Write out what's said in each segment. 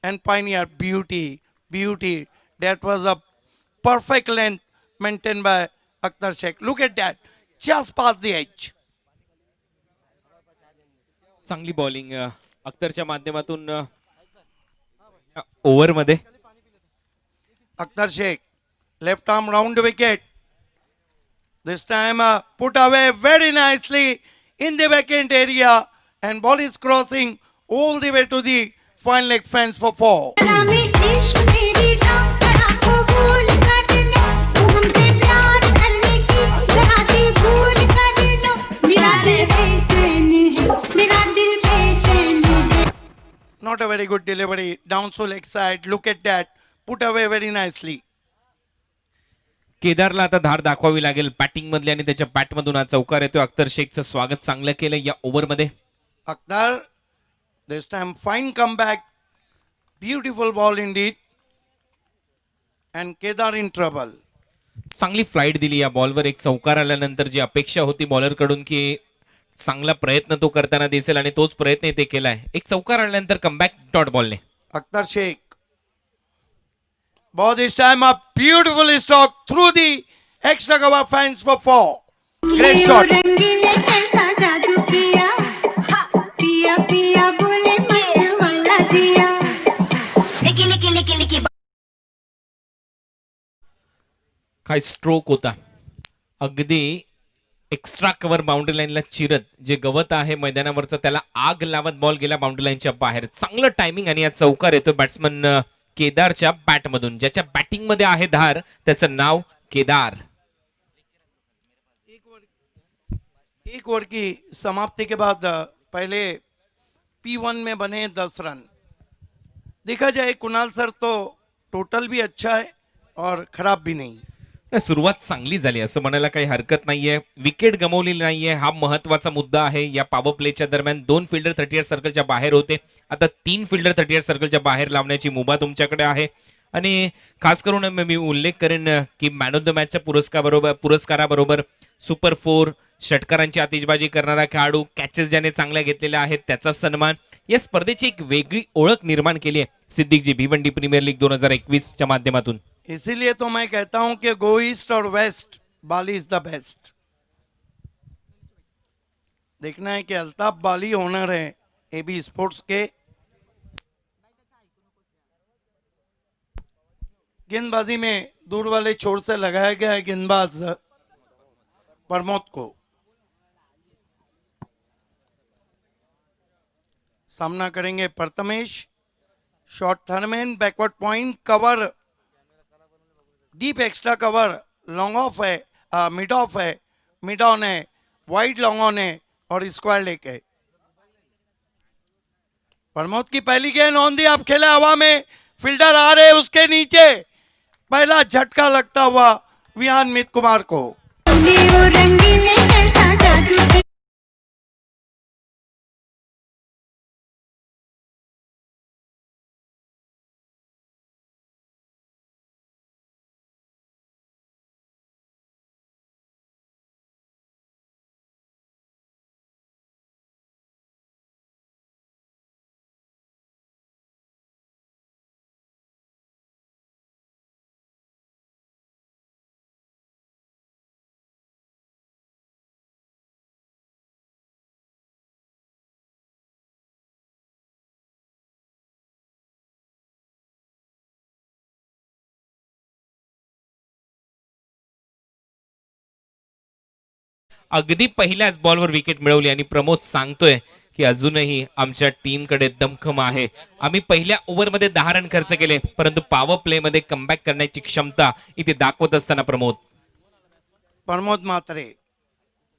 and Pioneer. Beauty, beauty. That was a perfect length maintained by Akhtar Sheikh. Look at that, just past the edge. चांगली bowling अख्तरच्या माध्यमातून ओव्हरमध्ये. Akhtar Sheikh, left arm round wicket. This time put away very nicely in the vacant area, and ball is crossing all the way to the fine leg fence for 4. Not a very good delivery. Down to leg side. Look at that. Put away very nicely. केदारला आता धार दाखवावी लागेल batting मधली आणि त्याच्या bat मधून हा चौकार येतो. अख्तर शेखचं स्वागत चांगलं केलं या ओव्हरमध्ये. Akhtar, this time fine comeback. Beautiful ball indeed. And Kedar in trouble. चांगली फ्लाईट दिली या बॉलवर. एक चौकार आल्यानंतर जी अपेक्षा होती बॉलर कडून की चांगला प्रयत्न तो करताना दिसेल आणि तोच प्रयत्न ते केलाय. एक चौकार आल्यानंतर कमबॅक डॉट बॉलने. Akhtar Sheikh. Ball this time a beautiful stroke through the extra cover fence for 4. Great shot. काय स्ट्रोक होता. अगदी एक्स्ट्रा कव्हर बाउंड्री लाईनला चिरत जे गवत आहे मैदानावरचं त्याला आग लावत बॉल गेला बाउंड्री लाईनच्या बाहेर. चांगलं टायमिंग आणि या चौकार येतो बॅट्समन केदारच्या बॅटमधून. ज्याच्या बॅटिंग मध्ये आहे धार त्याचं नाव केदार. एक ओवर की समाप्ति के बाद पहले P1 में बने 10 रन. देखा जाए कुणाल सर तो टोटल भी अच्छा है और खराब भी नहीं. सुरुवात चांगली झाली असं म्हणायला काही हरकत नाहीये. विकेट गमावलेली नाहीये हा महत्वाचा मुद्दा आहे. या पॉवर प्लेच्या दरम्यान 2 फिल्डर 38 सर्कलच्या बाहेर होते. आता 3 फिल्डर 38 सर्कलच्या बाहेर लावण्याची मुभा तुमच्याकडे आहे. आणि खास करून मी उल्लेख करेन की मॅन ऑफ द मॅचच्या पुरस्काराबरोबर सुपर 4 षटकारांची आतिषबाजी करणारा खेळाडू, कॅचेस ज्याने चांगल्या घेतलेल्या आहेत त्याचा सन्मान, या स्पर्धेची एक वेगळी ओळख निर्माण केली आहे सिद्दीकजी भिवंडी प्रीमियर लीग 2021 च्या माध्यमातून. इसीलिए तो मैं कहता हूं कि go east or west, Bali is the best. देखना है कि अल्ताफ बाली ओनर है एबी स्पोर्ट्स के. गेंदबाजी में दूर वाले छोर से लगाया गया है गेंदबाज प्रमोद को. सामना करेंगे Prathamesh. Short third man, backward point, cover deep extra cover, long off है, मिड ऑफ है, मिड ऑन है, वाइड लॉन्ग ऑन है और स्क्वायर लेग है. प्रमोद की पहली गेंद ऑन दी. आप खेले हवा में, फील्डर आ रहे उसके नीचे. पहला झटका लगता हुआ विहान मित कुमार को. अगदी पहिल्याच बॉलवर विकेट मिळवली आणि प्रमोद सांगतोय की अजूनही आमच्या टीमकडे दमखम आहे. आम्ही पहिल्या ओव्हरमध्ये 10 रन खर्च केले परंतु पॉवर प्ले मध्ये कमबॅक करण्याची क्षमता इथे दाखवत असताना प्रमोद मात्रे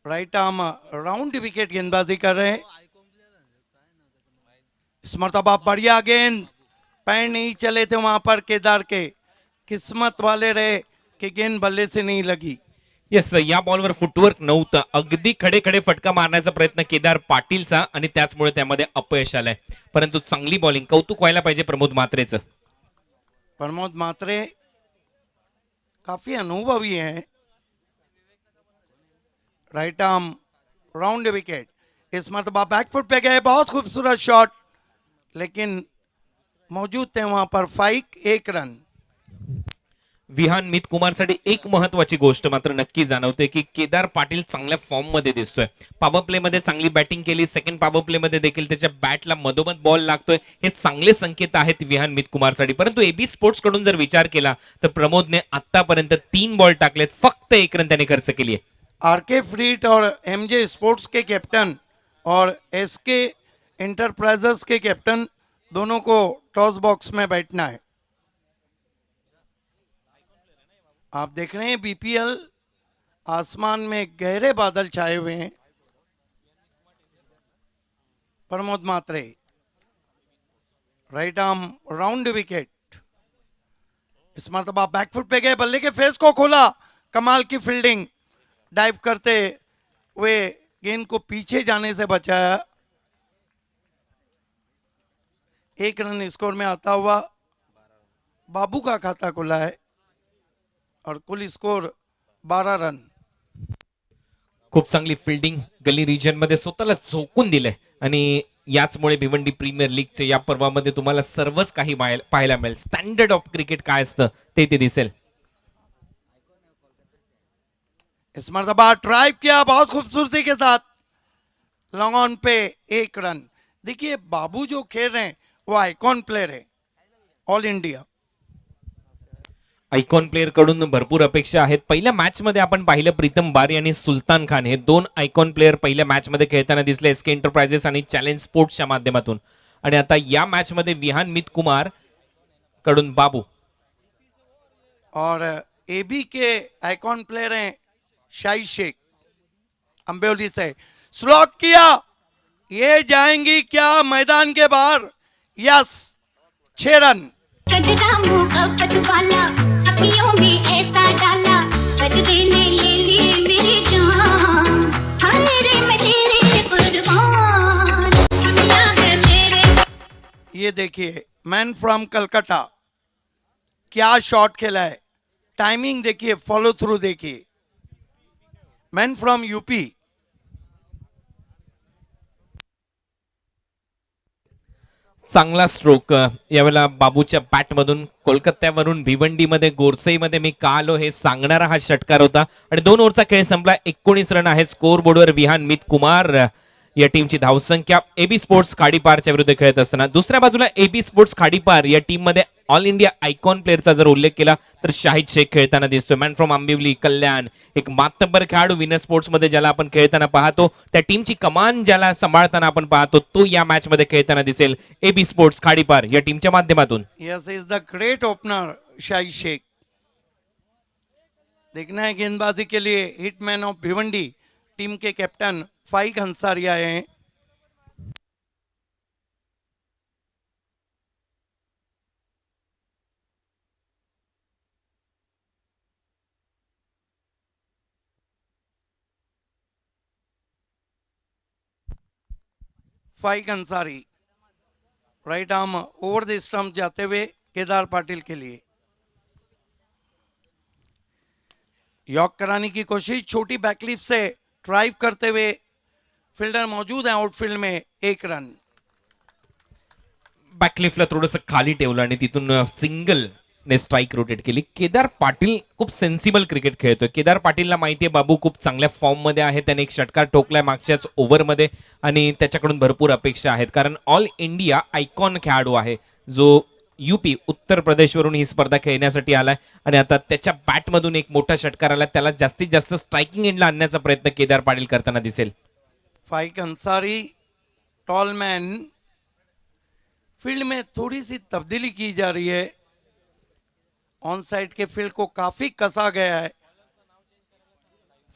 राइट आर्म राउंड विकेट गेंदबाजी कर रहे हैं. इस मरतबा बढ़िया गेंद, पैर नहीं चले थे वहां पर केदार के. किस्मत वाले रहे कि गेंद बल्ले से नहीं लगी. येस, या बॉलवर फुटवर्क नव्हतं. अगदी खडे खडे फटका मारण्याचा प्रयत्न केदार पाटीलचा आणि त्याचमुळे त्यामध्ये अपयश आलंय. परंतु चांगली बॉलिंग, कौतुक व्हायला पाहिजे प्रमोद मात्रेचं. प्रमोद मात्रे काफी अनुभवी है. Right arm round wicket. इस मरतबा बैकफुट पे गए, बहुत खूबसूरत शॉट, लेकिन मौजूद थे वहां पर। फाइक 1 रन। विहान मित कुमारसाठी एक महत्वाची गोष्ट मात्र नक्की जाणवते की केदार पाटील चांगल्या फॉर्म मध्ये दिसतोय. पॉवर प्ले मध्ये चांगली बॅटिंग केली, सेकंड पॉवर प्ले मध्ये देखील त्याच्या बॅटला मधोमध बॉल लागतोय. हे चांगले संकेत आहेत विहान मित कुमारसाठी. परंतु एबी स्पोर्ट्स कडून जर विचार केला तर प्रमोदने आतापर्यंत 3 बॉल टाकलेत, फक्त 1 रन त्याने खर्च केली आहे. आरके फ्रीट और एमजे स्पोर्ट्स के कैप्टन और एसके इंटरप्राइजेस के कैप्टन दोनों को टॉस बॉक्स में बैठना है। आप देख रहे हैं बीपीएल, आसमान में गहरे बादल छाए हुए हैं। प्रमोद मात्रे राइट आर्म राउंड विकेट। इस मरतबा बैकफुट पे गए, बल्ले के फेस को खोला, कमाल की फील्डिंग, डाइव करते हुए गेंद को पीछे जाने से बचाया। 1 रन स्कोर में आता हुआ बाबू का खाता खुला है और कुल स्कोर 12 रन। खूप चांगली फिल्डिंग गली रिजन मध्ये स्वतःला झोकून दिलंय आणि याचमुळे भिवंडी प्रीमियर लीगचे या पर्वामध्ये तुम्हाला सर्वच काही पाहायला मिळेल. स्टँडर्ड ऑफ क्रिकेट काय असतं ते ते दिसेल. इस मरतबा ड्राइव किया बहुत खूबसूरती के साथ, लॉन्ग ऑन पे 1 रन। देखिए बाबू जो खेल रहे हैं वो आइकॉन प्लेयर है ऑल इंडिया। आयकॉन प्लेयर कडून भरपूर अपेक्षा आहेत. पहिल्या मॅच मध्ये आपण पाहिलं प्रीतम बारी आणि सुलतान खान हे 2 आयकॉन प्लेयर पहिल्या मॅच मध्ये खेळताना दिसले एसके एंटरप्राइजेस आणि चॅलेंज स्पोर्ट्सच्या माध्यमातून. आणि आता या मॅच मध्ये विहान मित कुमार कडून बाबू और एबी के आइकॉन प्लेयर हैं शाही शेख अंबेवली से। स्लॉक किया, ये जाएंगी क्या मैदान के बाहर? Yes, 6 run. गजरा मुहब्बत वाला अखियों में ऐसा डाला, बदले ने ले ली मेरी जान, हाय रे मैं तेरे कुर्बान, दुनिया है मेरे। ये देखिए मैन फ्रॉम कलकत्ता, क्या शॉट खेला है, टाइमिंग देखिए, फॉलो थ्रू देखिए। Man from UP. चांगला स्ट्रोक यावेळेला बाबूच्या बॅटमधून. कोलकात्यावरून भिवंडीमध्ये गोरसईमध्ये मी का आलो हे सांगणारा हा षटकार होता आणि 2 ओव्हरचा खेळ संपला. 19 रन आहे स्कोर बोर्डवर. विहान मित कुमार या टीमची धावसंख्या एबी स्पोर्ट्स खाडीपारच्या विरुद्ध खेळत असताना. दुसऱ्या बाजूला एबी स्पोर्ट्स खाडीपार या टीम मध्ये ऑल इंडिया आयकॉन प्लेअरचा जर उल्लेख केला तर शाहिद शेख खेळताना दिसतोय. मॅन फ्रॉम आंबिवली, कल्याण, एक मातब्बर खेळाडू विनर स्पोर्ट्स मध्ये ज्याला आपण खेळताना पाहतो, त्या टीमची कमान ज्याला सांभाळताना आपण पाहतो तो या मॅच मध्ये खेळताना दिसेल एबी स्पोर्ट्स खाडीपार या टीमच्या माध्यमातून. Yes is the great opener Shahi Shaikh. देखना है गेंदबाजी के लिए हिटमैन ऑफ भिवंडी टीम के कैप्टन फाइक अंसारी आए हैं। Faik Ansari right arm over the stump जाते हुए केदार पाटिल के लिए यॉक कराने की कोशिश, छोटी बैकलिफ से ड्राइव करते हुए फील्डर मौजूद है आउटफील्ड में, 1 रन। बॅकलिफ्टला थोडंसं खाली ठेवलं आणि तिथून सिंगल ने स्ट्राईक रोटेट केली. केदार पाटील खूप सेन्सिबल क्रिकेट खेळतोय. केदार पाटीलला माहितीये बाबू खूप चांगल्या फॉर्म मध्ये आहे. त्याने एक षटकार ठोकलाय मागच्याच ओव्हरमध्ये आणि त्याच्याकडून भरपूर अपेक्षा आहेत कारण ऑल इंडिया आयकॉन खेळाडू आहे जो यूपी उत्तर प्रदेशवरून ही स्पर्धा खेळण्यासाठी आलाय आणि आता त्याच्या बॅटमधून एक मोठा षटकार आला. त्याला जास्तीत जास्त स्ट्रायकिंग एंडला आणण्याचा प्रयत्न केदार पाटील करताना दिसेल. फाइक अंसारी टॉल मैन, फील्ड में थोड़ी सी तब्दीली की जा रही है। ऑन साइड के फील्ड को काफी कसा गया है।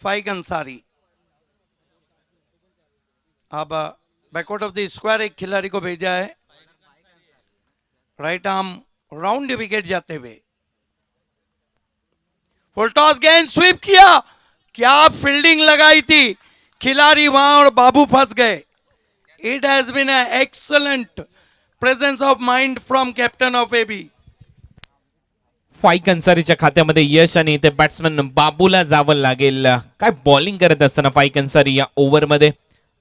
फाइक अंसारी अब बैकआउट ऑफ द स्क्वायर एक खिलाड़ी को भेजा है, राइट आर्म राउंड विकेट जाते हुए। फुल टॉस गेंद स्वीप किया, क्या फील्डिंग लगाई थी, खिलाड़ी वहां और बाबू फंस गए। It has been an excellent presence of mind from captain of AB. Faik अन्सारीच्या खात्यामध्ये यश आणि ते बॅट्समन बाबूला जावं लागेल. काय बॉलिंग करत असताना फाईक अन्सारी या ओव्हरमध्ये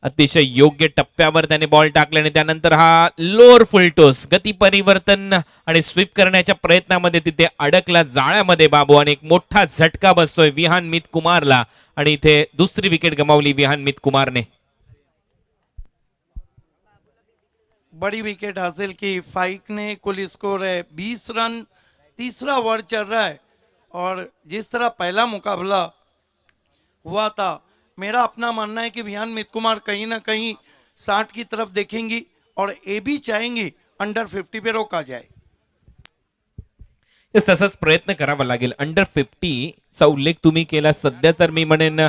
अतिशय योग्य टप्प्यावर त्याने बॉल टाकले आणि त्यानंतर हा लोअर फुलटोस गती परिवर्तन आणि स्वीप करण्याच्या प्रयत्नामध्ये तिथे अडकला जाळ्यामध्ये बाबू आणि एक मोठा झटका बसतोय विहान मित कुमारला आणि इथे दुसरी विकेट गमावली विहान मित कुमारने. बड़ी विकेट हासिल की फाइक ने. कुल स्कोर है 20 रन. तीसरा ओवर चल रहा है और जिस तरह पहला मुकाबला हुआ था, मेरा अपना मानना है कि विहान मित कुमार कहीं ना कहीं 60 की तरफ देखेंगी और ये भी चाहेंगी अंडर 50 पे रोका जाए. Yes, तसाच प्रयत्न करावा लागेल. अंडर 50 चा उल्लेख तुम्ही केला. सध्या तर मी म्हणेन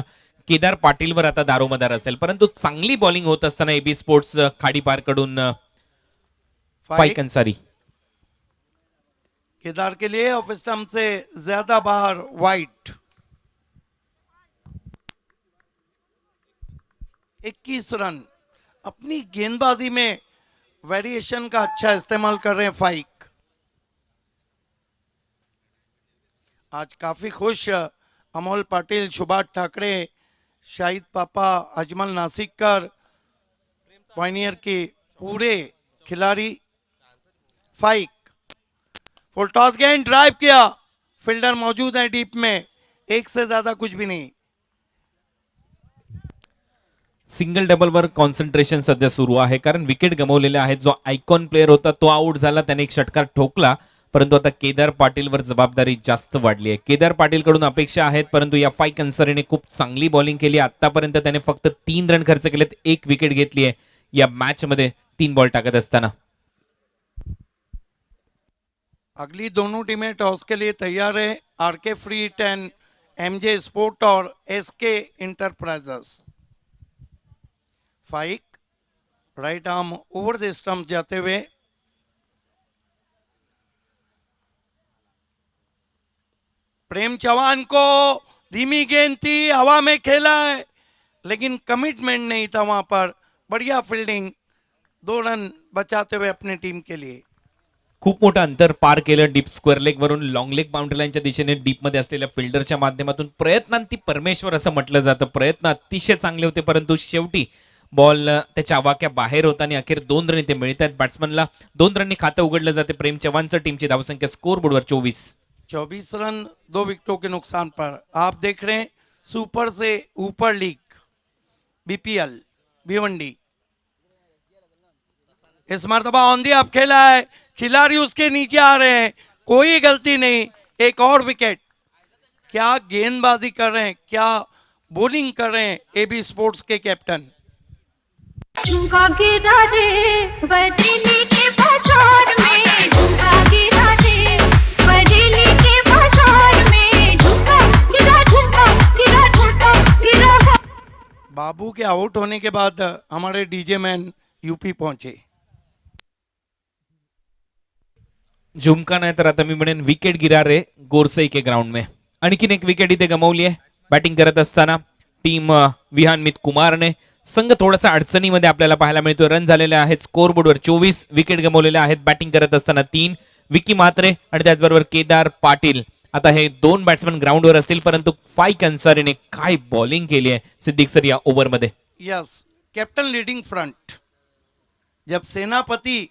केदार पाटीलवर आता दारोमदार असेल, परंतु चांगली बॉलिंग होत असताना एबी स्पोर्ट्स खाडीपार कडून फाइक अंसारी. केदार के लिए ऑफ स्टंप से ज्यादा बाहर वाइट. 21 रन. अपनी गेंदबाजी में वेरिएशन का अच्छा इस्तेमाल कर रहे हैं फाइक. आज काफी खुश अमोल पाटिल, सुभाष ठाकरे, शाहिद पापा, अजमल नासिककर, पॉइनियर के पूरे खिलाड़ी. फाइक फुल टॉस गेंद ड्राइव किया. फील्डर मौजूद है डीप में. एक से ज्यादा कुछ भी नहीं. सिंगल डबल वर कॉन्सन्ट्रेशन सध्या सुरू आहे, कारण विकेट गमावलेले आहेत. जो आयकॉन प्लेअर होता तो आउट झाला, त्याने एक षटकार ठोकला, परंतु आता केदार पाटीलवर जबाबदारी जास्त वाढली आहे. केदार पाटील कडून अपेक्षा आहेत, परंतु या फाइक अन्सारीने खूप चांगली बॉलिंग केली. आतापर्यंत त्याने फक्त 3 रन खर्च केलेत, 1 विकेट घेतली आहे या मॅच मध्ये 3 बॉल टाकत असताना. अगली दोनों टीमें टॉस के लिए तैयार है. RK free hit and MJ sport और एसके इंटरप्राइजेस. फाइक right arm over the stump जाते हुए प्रेम चौहान को धीमी गेंद थी, हवा में खेला है, लेकिन कमिटमेंट नहीं था वहां पर. बढ़िया फील्डिंग. 2 रन बचाते हुए अपने टीम के लिए. खूप मोठं अंतर पार केलं डीप स्क्वेअर लेग वरून लॉंग लेग बाउंड्री लाईनच्या दिशेने डीप मध्ये असलेल्या फिल्डरच्या माध्यमातून. प्रयत्नांती परमेश्वर असं म्हटलं जातं. प्रयत्न अतिशय चांगले होते, परंतु शेवटी बॉल त्याच्या आवाक्या बाहेर होता आणि अखेर 2 रन इथे मिळत आहेत बॅट्समनला. 2 रननी खातं उघडलं जाते प्रेम चव्हाणचं. टीमची धावसंख्या स्कोर बोर्डवर 24 रन 2 विकेटों के नुकसान पर. आप देख रहे हैं सुपर से ऊपर लीग बीपीएल भिवंडी. इस मर्तबा ऑन दी अप खेला है, खिलाड़ी उसके नीचे आ रहे हैं, कोई गलती नहीं. एक और विकेट. क्या गेंदबाजी कर रहे हैं, क्या बॉलिंग कर रहे हैं एबी स्पोर्ट्स के कैप्टन. झुमका गिरा रे बरेली के बाजार में. झुमका गिरा रे बरेली के बाजार में. झुमका गिरा झुमका गिरा झुमका गिरा. बाबू के आउट होने के बाद हमारे डीजे मैन यूपी पहुंचे. झुमका नाही तर आता मी म्हणेन विकेट गिरा रे गोरसई के ग्राउंड में. आणखीन एक विकेट इथे गमावली आहे बॅटिंग करत असताना टीम विहान मित कुमारने. संघ थोडासा अडचणीमध्ये आपल्याला पाहायला मिळतो. रन झालेले आहेत स्कोर बोर्डवर 24. विकेट गमावलेले आहेत बॅटिंग करत असताना 3. विकी म्हात्रे आणि त्याचबरोबर केदार पाटील. आता हे 2 बॅट्समन ग्राउंडवर असतील, परंतु फाइक अन्सारीने काय बॉलिंग केली आहे सिद्दीक सर या ओव्हरमध्ये. Yes, captain leading front. जब सेनापति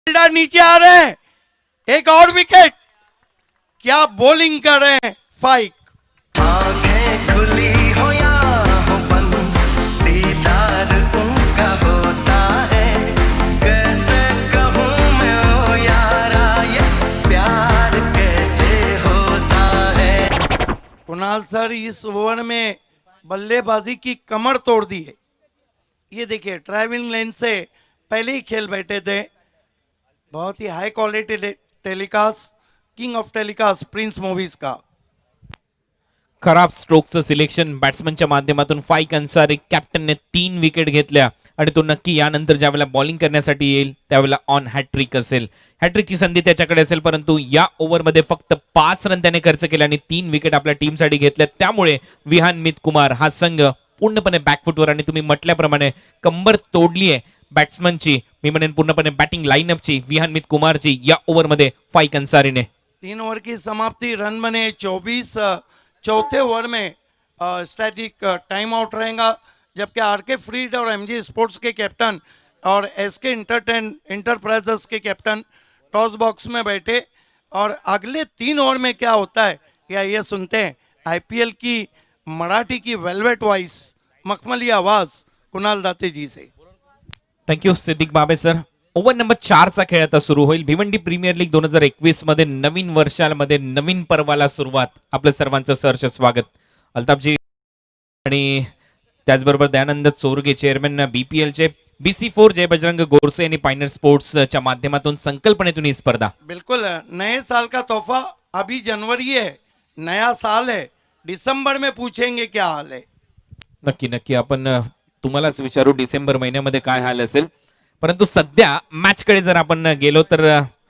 फील्डर नीचे आ रहे हैं. एक और विकेट. क्या बॉलिंग कर रहे हैं फाइक. आंखें खुली हो या हो बंद, दीदार उनका होता है. कैसे कहूँ मैं ओ यारा, ये प्यार कैसे होता है. कुणाल सर इस ओवर में बल्लेबाजी की कमर तोड़ दी है. ये देखिए ड्राइविंग लेन से पहले ही खेल बैठे थे. बहुत ही high quality telecast, king of telecast prince movies का. खराब स्ट्रोकचं सिलेक्शन बॅट्समनच्या माध्यमातून फाईक अन्सारी कॅप्टनने 3 विकेट घेतल्या आणि तो नक्की यानंतर ज्यावेळेला बॉलिंग करण्यासाठी येईल त्यावेळेला ऑन हॅट्रिक असेल. हॅट्रिकची संधी त्याच्याकडे असेल, परंतु या ओव्हरमध्ये फक्त 5 रन त्याने खर्च केले आणि 3 विकेट आपल्या टीमसाठी घेतल्या. त्यामुळे विहान मित कुमार हा संघ पूर्णपणे बॅकफुटवर आणि तुम्ही म्हटल्याप्रमाणे कंबर तोडली आहे बॅट्समनची, मी म्हणेन पूर्णपणे बॅटिंग लाईनअपची विहान मित कुमारची या ओव्हरमध्ये फाईक अन्सारीने. 3 ओवर की समाप्ति, रन बने 24। चौथे ओवर में स्टैटिक टाइम आउट रहेगा, जबकि आरके फ्रीड और एमजी स्पोर्ट्स के कैप्टन और एसके इंटरप्राइजेस के कैप्टन टॉस बॉक्स में बैठे। और अगले 3 ओवर में क्या होता है या ये सुनते हैं आईपीएल की मराठी की वेलवेट वॉइस, मखमली आवाज कुणाल दाते जी से। थँक्यू सिद्दीक बाबे सर. ओव्हर नंबर 4 चा खेळ आता सुरू होईल. भिवंडी प्रीमियर लीग 2021 मध्ये नवीन वर्षामध्ये नवीन पर्वाला सुरुवात. आपलं सर्वांचं सहर्ष स्वागत. अल्ताफजी आणि त्याचबरोबर दयानंद चोरगे चेअरमॅन बीपीएलचे, BC4 जय बजरंग गोरसे आणि पायनर स्पोर्ट्सच्या माध्यमातून संकल्पनेतून ही स्पर्धा. बिल्कुल, नए साल का तोहफा अभी जनवरी है, नया साल है, दिसंबर में पूछेंगे क्या हाल है। नक्की नक्की आपण तुम्हालाच विचारू डिसेंबर महिन्यामध्ये काय हाल असेल. परंतु सध्या मॅचकडे जर आपण गेलो तर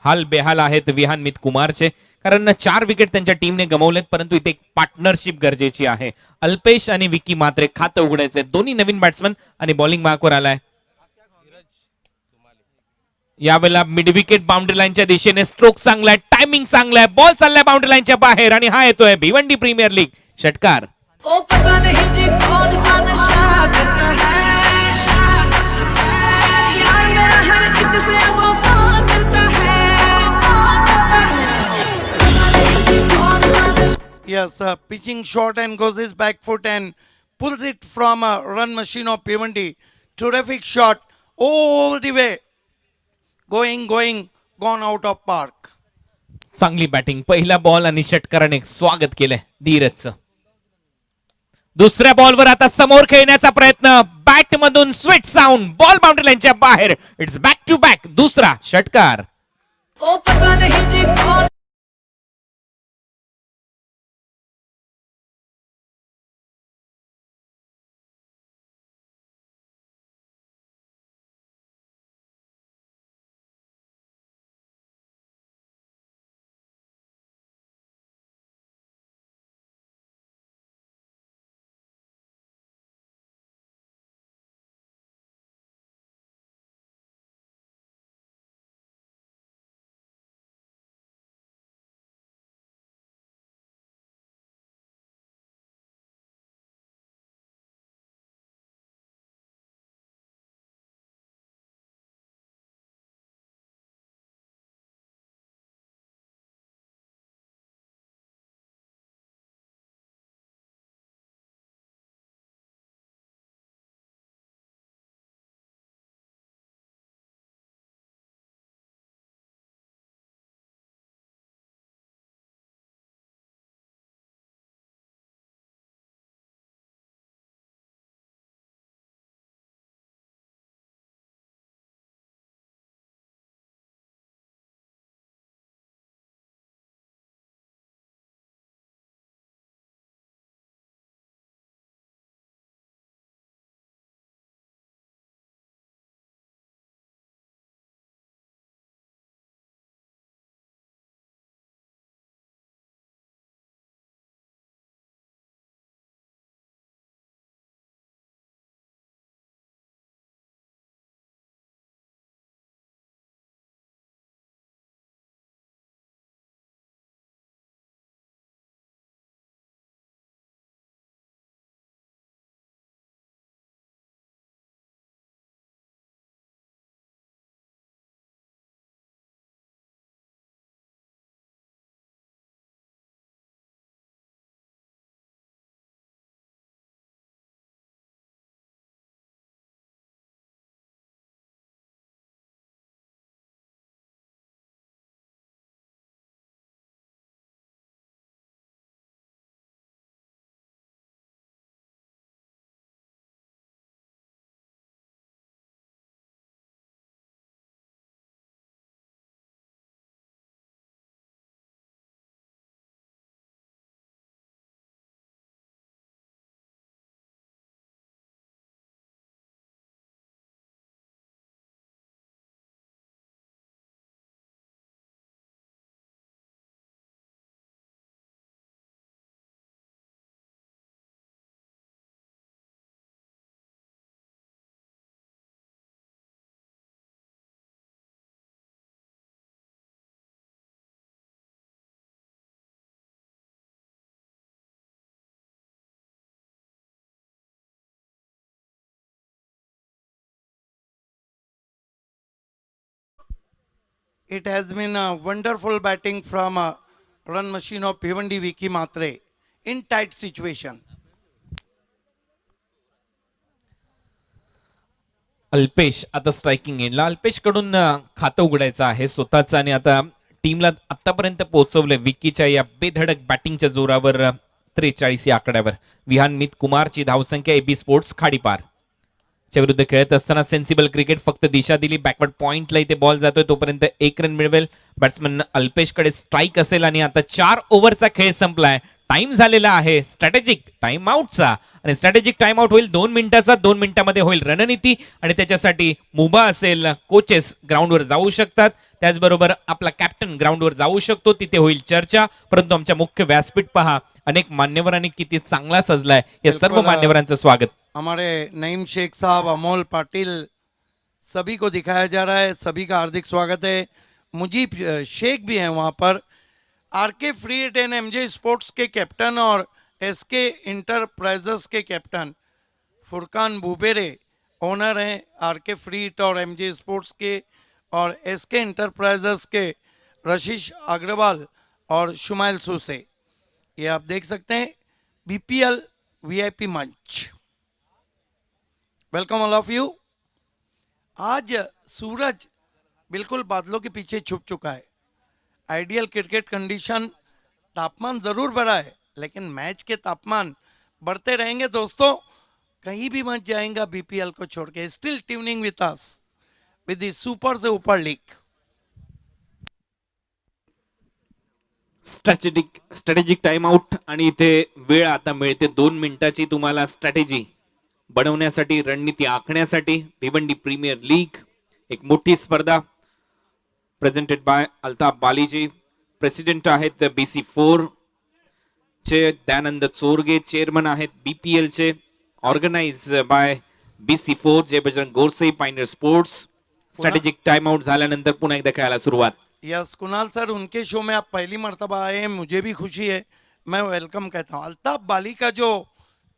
हाल बेहाल आहेत विहान मित कुमारचे, कारण 4 विकेट त्यांच्या टीमने गमावलेत. परंतु इथे एक पार्टनरशिप गरजेची आहे. अल्पेश आणि विकी मात्रे खातं उघडायचे, दोन्ही नवीन बॅट्समन आणि बॉलिंग मार्कवर आलाय. यावेळेला मिड विकेट बाउंड्री लाईनच्या दिशेने, स्ट्रोक चांगलाय, टायमिंग चांगलाय, बॉल चाललाय बाउंड्री लाईनच्या बाहेर आणि हा येतोय भिवंडी प्रीमियर लीग षटकार. ओ पता नहीं जी कौन सा नशा करता है, यार मेरा हर एक से वफा करता है। Yes, pitching short and goes his back foot and pulls it from a run machine of Bhiwandi. Terrific shot all the way. Going, gone out of park. चांगली बॅटिंग, पहिला बॉल आणि षटकाराने स्वागत केलंय धीरजचं. दुसऱ्या बॉलवर आता समोर खेळण्याचा प्रयत्न, बॅट मधून स्वीट साऊंड, बॉल बाउंड्री लाईनच्या बाहेर. इट्स बॅक टू बॅक दुसरा षटकार. ओ पता नहीं जी कौन It has been a wonderful batting from a run machine of Bhiwandi Vicky Matre in tight situation. Alpesh आता स्ट्रायकिंग एंडला. अल्पेश कडून खातं उघडायचं आहे स्वतःच आणि आता टीमला आतापर्यंत पोहोचवलंय विकीच्या या बेधडक बॅटिंगच्या जोरावर 43 या आकड्यावर. विहानमित कुमारची धावसंख्या एबी स्पोर्ट्स खाडीपार च्या विरुद्ध खेळत असताना सेन्सिबल क्रिकेट फक्त दिशा दिली. बॅकवर्ड पॉइंटला इथे बॉल जातोय तोपर्यंत 1 रन मिळवेल. बॅट्समन अल्पेशकडे स्ट्राईक असेल आणि आता 4 ओव्हरचा खेळ संपलाय. टाइम झालेला आहे स्ट्रॅटेजिक टाइम आउटचा आणि स्ट्रॅटेजिक टाइम आउट होईल 2 मिनिटाचा. 2 मिनिटांमध्ये होईल रणनीती आणि त्याच्यासाठी मुभा असेल, कोचेस ग्राउंडवर जाऊ शकतात, त्याचबरोबर आपला कॅप्टन ग्राउंडवर जाऊ शकतो, तिथे होईल चर्चा. परंतु आमच्या मुख्य व्यासपीठ पहा, अनेक मान्यवरांनी किती चांगला सजलाय. या सर्व बिल्कुल, मान्यवरांचं स्वागत. हमारे नईम शेख साहब, अमोल पाटिल, सभी को दिखाया जा रहा है. सभी का हार्दिक स्वागत है. मुजीब शेख भी हैं वहाँ पर. RK free hit and MJ sports के कैप्टन और एसके इंटरप्राइजेस के कैप्टन फुरकान बुबेरे ओनर हैं आरके फ्री हिट और एमजे स्पोर्ट्स के, और एसके इंटरप्राइजेस के रशीश अग्रवाल और शुमाइल सूसे. ये आप देख सकते हैं बीपीएल वीआईपी मंच. Welcome all of you. आज सूरज बिल्कुल बादलों के पीछे छुप चुका है. आइडियल क्रिकेट कंडीशन, तापमान जरूर बढ़ा है लेकिन मैच के तापमान बढ़ते रहेंगे दोस्तों. कहीं भी मत जाएगा बीपीएल को छोड़ के. Still tuning with us with the super से ऊपर लीग. स्ट्रॅटेजिक टाइम आउट आणि इथे वेळ आता मिळते 2 मिनिटाची तुम्हाला स्ट्रॅटेजी बनवण्यासाठी, रणनीती आखण्यासाठी. भिवंडी प्रीमियर लीग एक मोठी स्पर्धा presented bye Altaf Baliji. President आहेत BC4 चे दयानंद चोरगे. चेअरमन आहेत BPL चे, organise bye BC4 Jai Bajrang Gorse, Pioneer sports. Strategic time out झाल्यानंतर पुन्हा एकदा खेळायला सुरुवात. यस कुणाल सर, उनके शो में आप पहली मर्तबा आए हैं, मुझे भी खुशी है. मैं वेलकम कहता हूँ. अल्ताफ बाली का जो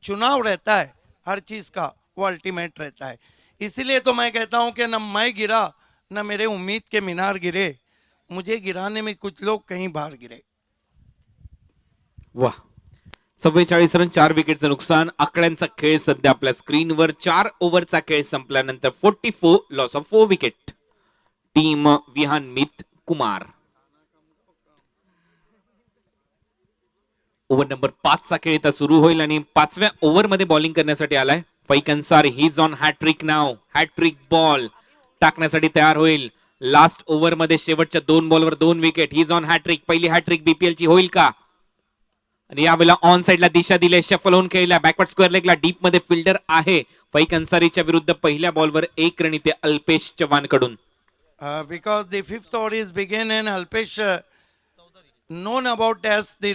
चुनाव रहता है हर चीज़ का, वो अल्टीमेट रहता है. इसीलिए तो मैं कहता हूँ कि न मैं गिरा न मेरे उम्मीद के मीनार गिरे. मुझे गिराने में कुछ लोग कहीं बाहर गिरे. वाह, 44 रन, 4 विकेटचं नुकसान. आकड्यांचा खेळ सध्या आपल्या स्क्रीनवर. 4 ओव्हरचा खेळ संपल्यानंतर 44 लॉस ऑफ 4 विकेट. टीम विहानमित कुमार. ओव्हर नंबर 5 चा खेळ आता सुरू होईल आणि 5व्या ओव्हर मध्ये बॉलिंग करण्यासाठी आलाय Faik Ansari. He is on hattrick now. Hattrick ball टाकण्यासाठी तयार होईल. लास्ट ओव्हर मध्ये शेवटच्या 2 बॉलवर 2 wicket. He is on hattrick. पहिली हॅट्रिक बीपीएल ची होईल का? आणि यावेळेला ऑन साइडला दिशा दिले, शफल होऊन खेळला. बॅकवर्ड स्क्वेअर लेगला डीप मध्ये फिल्डर आहे. फैक अन्सारीच्या विरुद्ध पहिल्या बॉलवर 1 रन इथे अल्पेश चव्हाण कडून. Because the fifth over is begin and Alpesh known about as the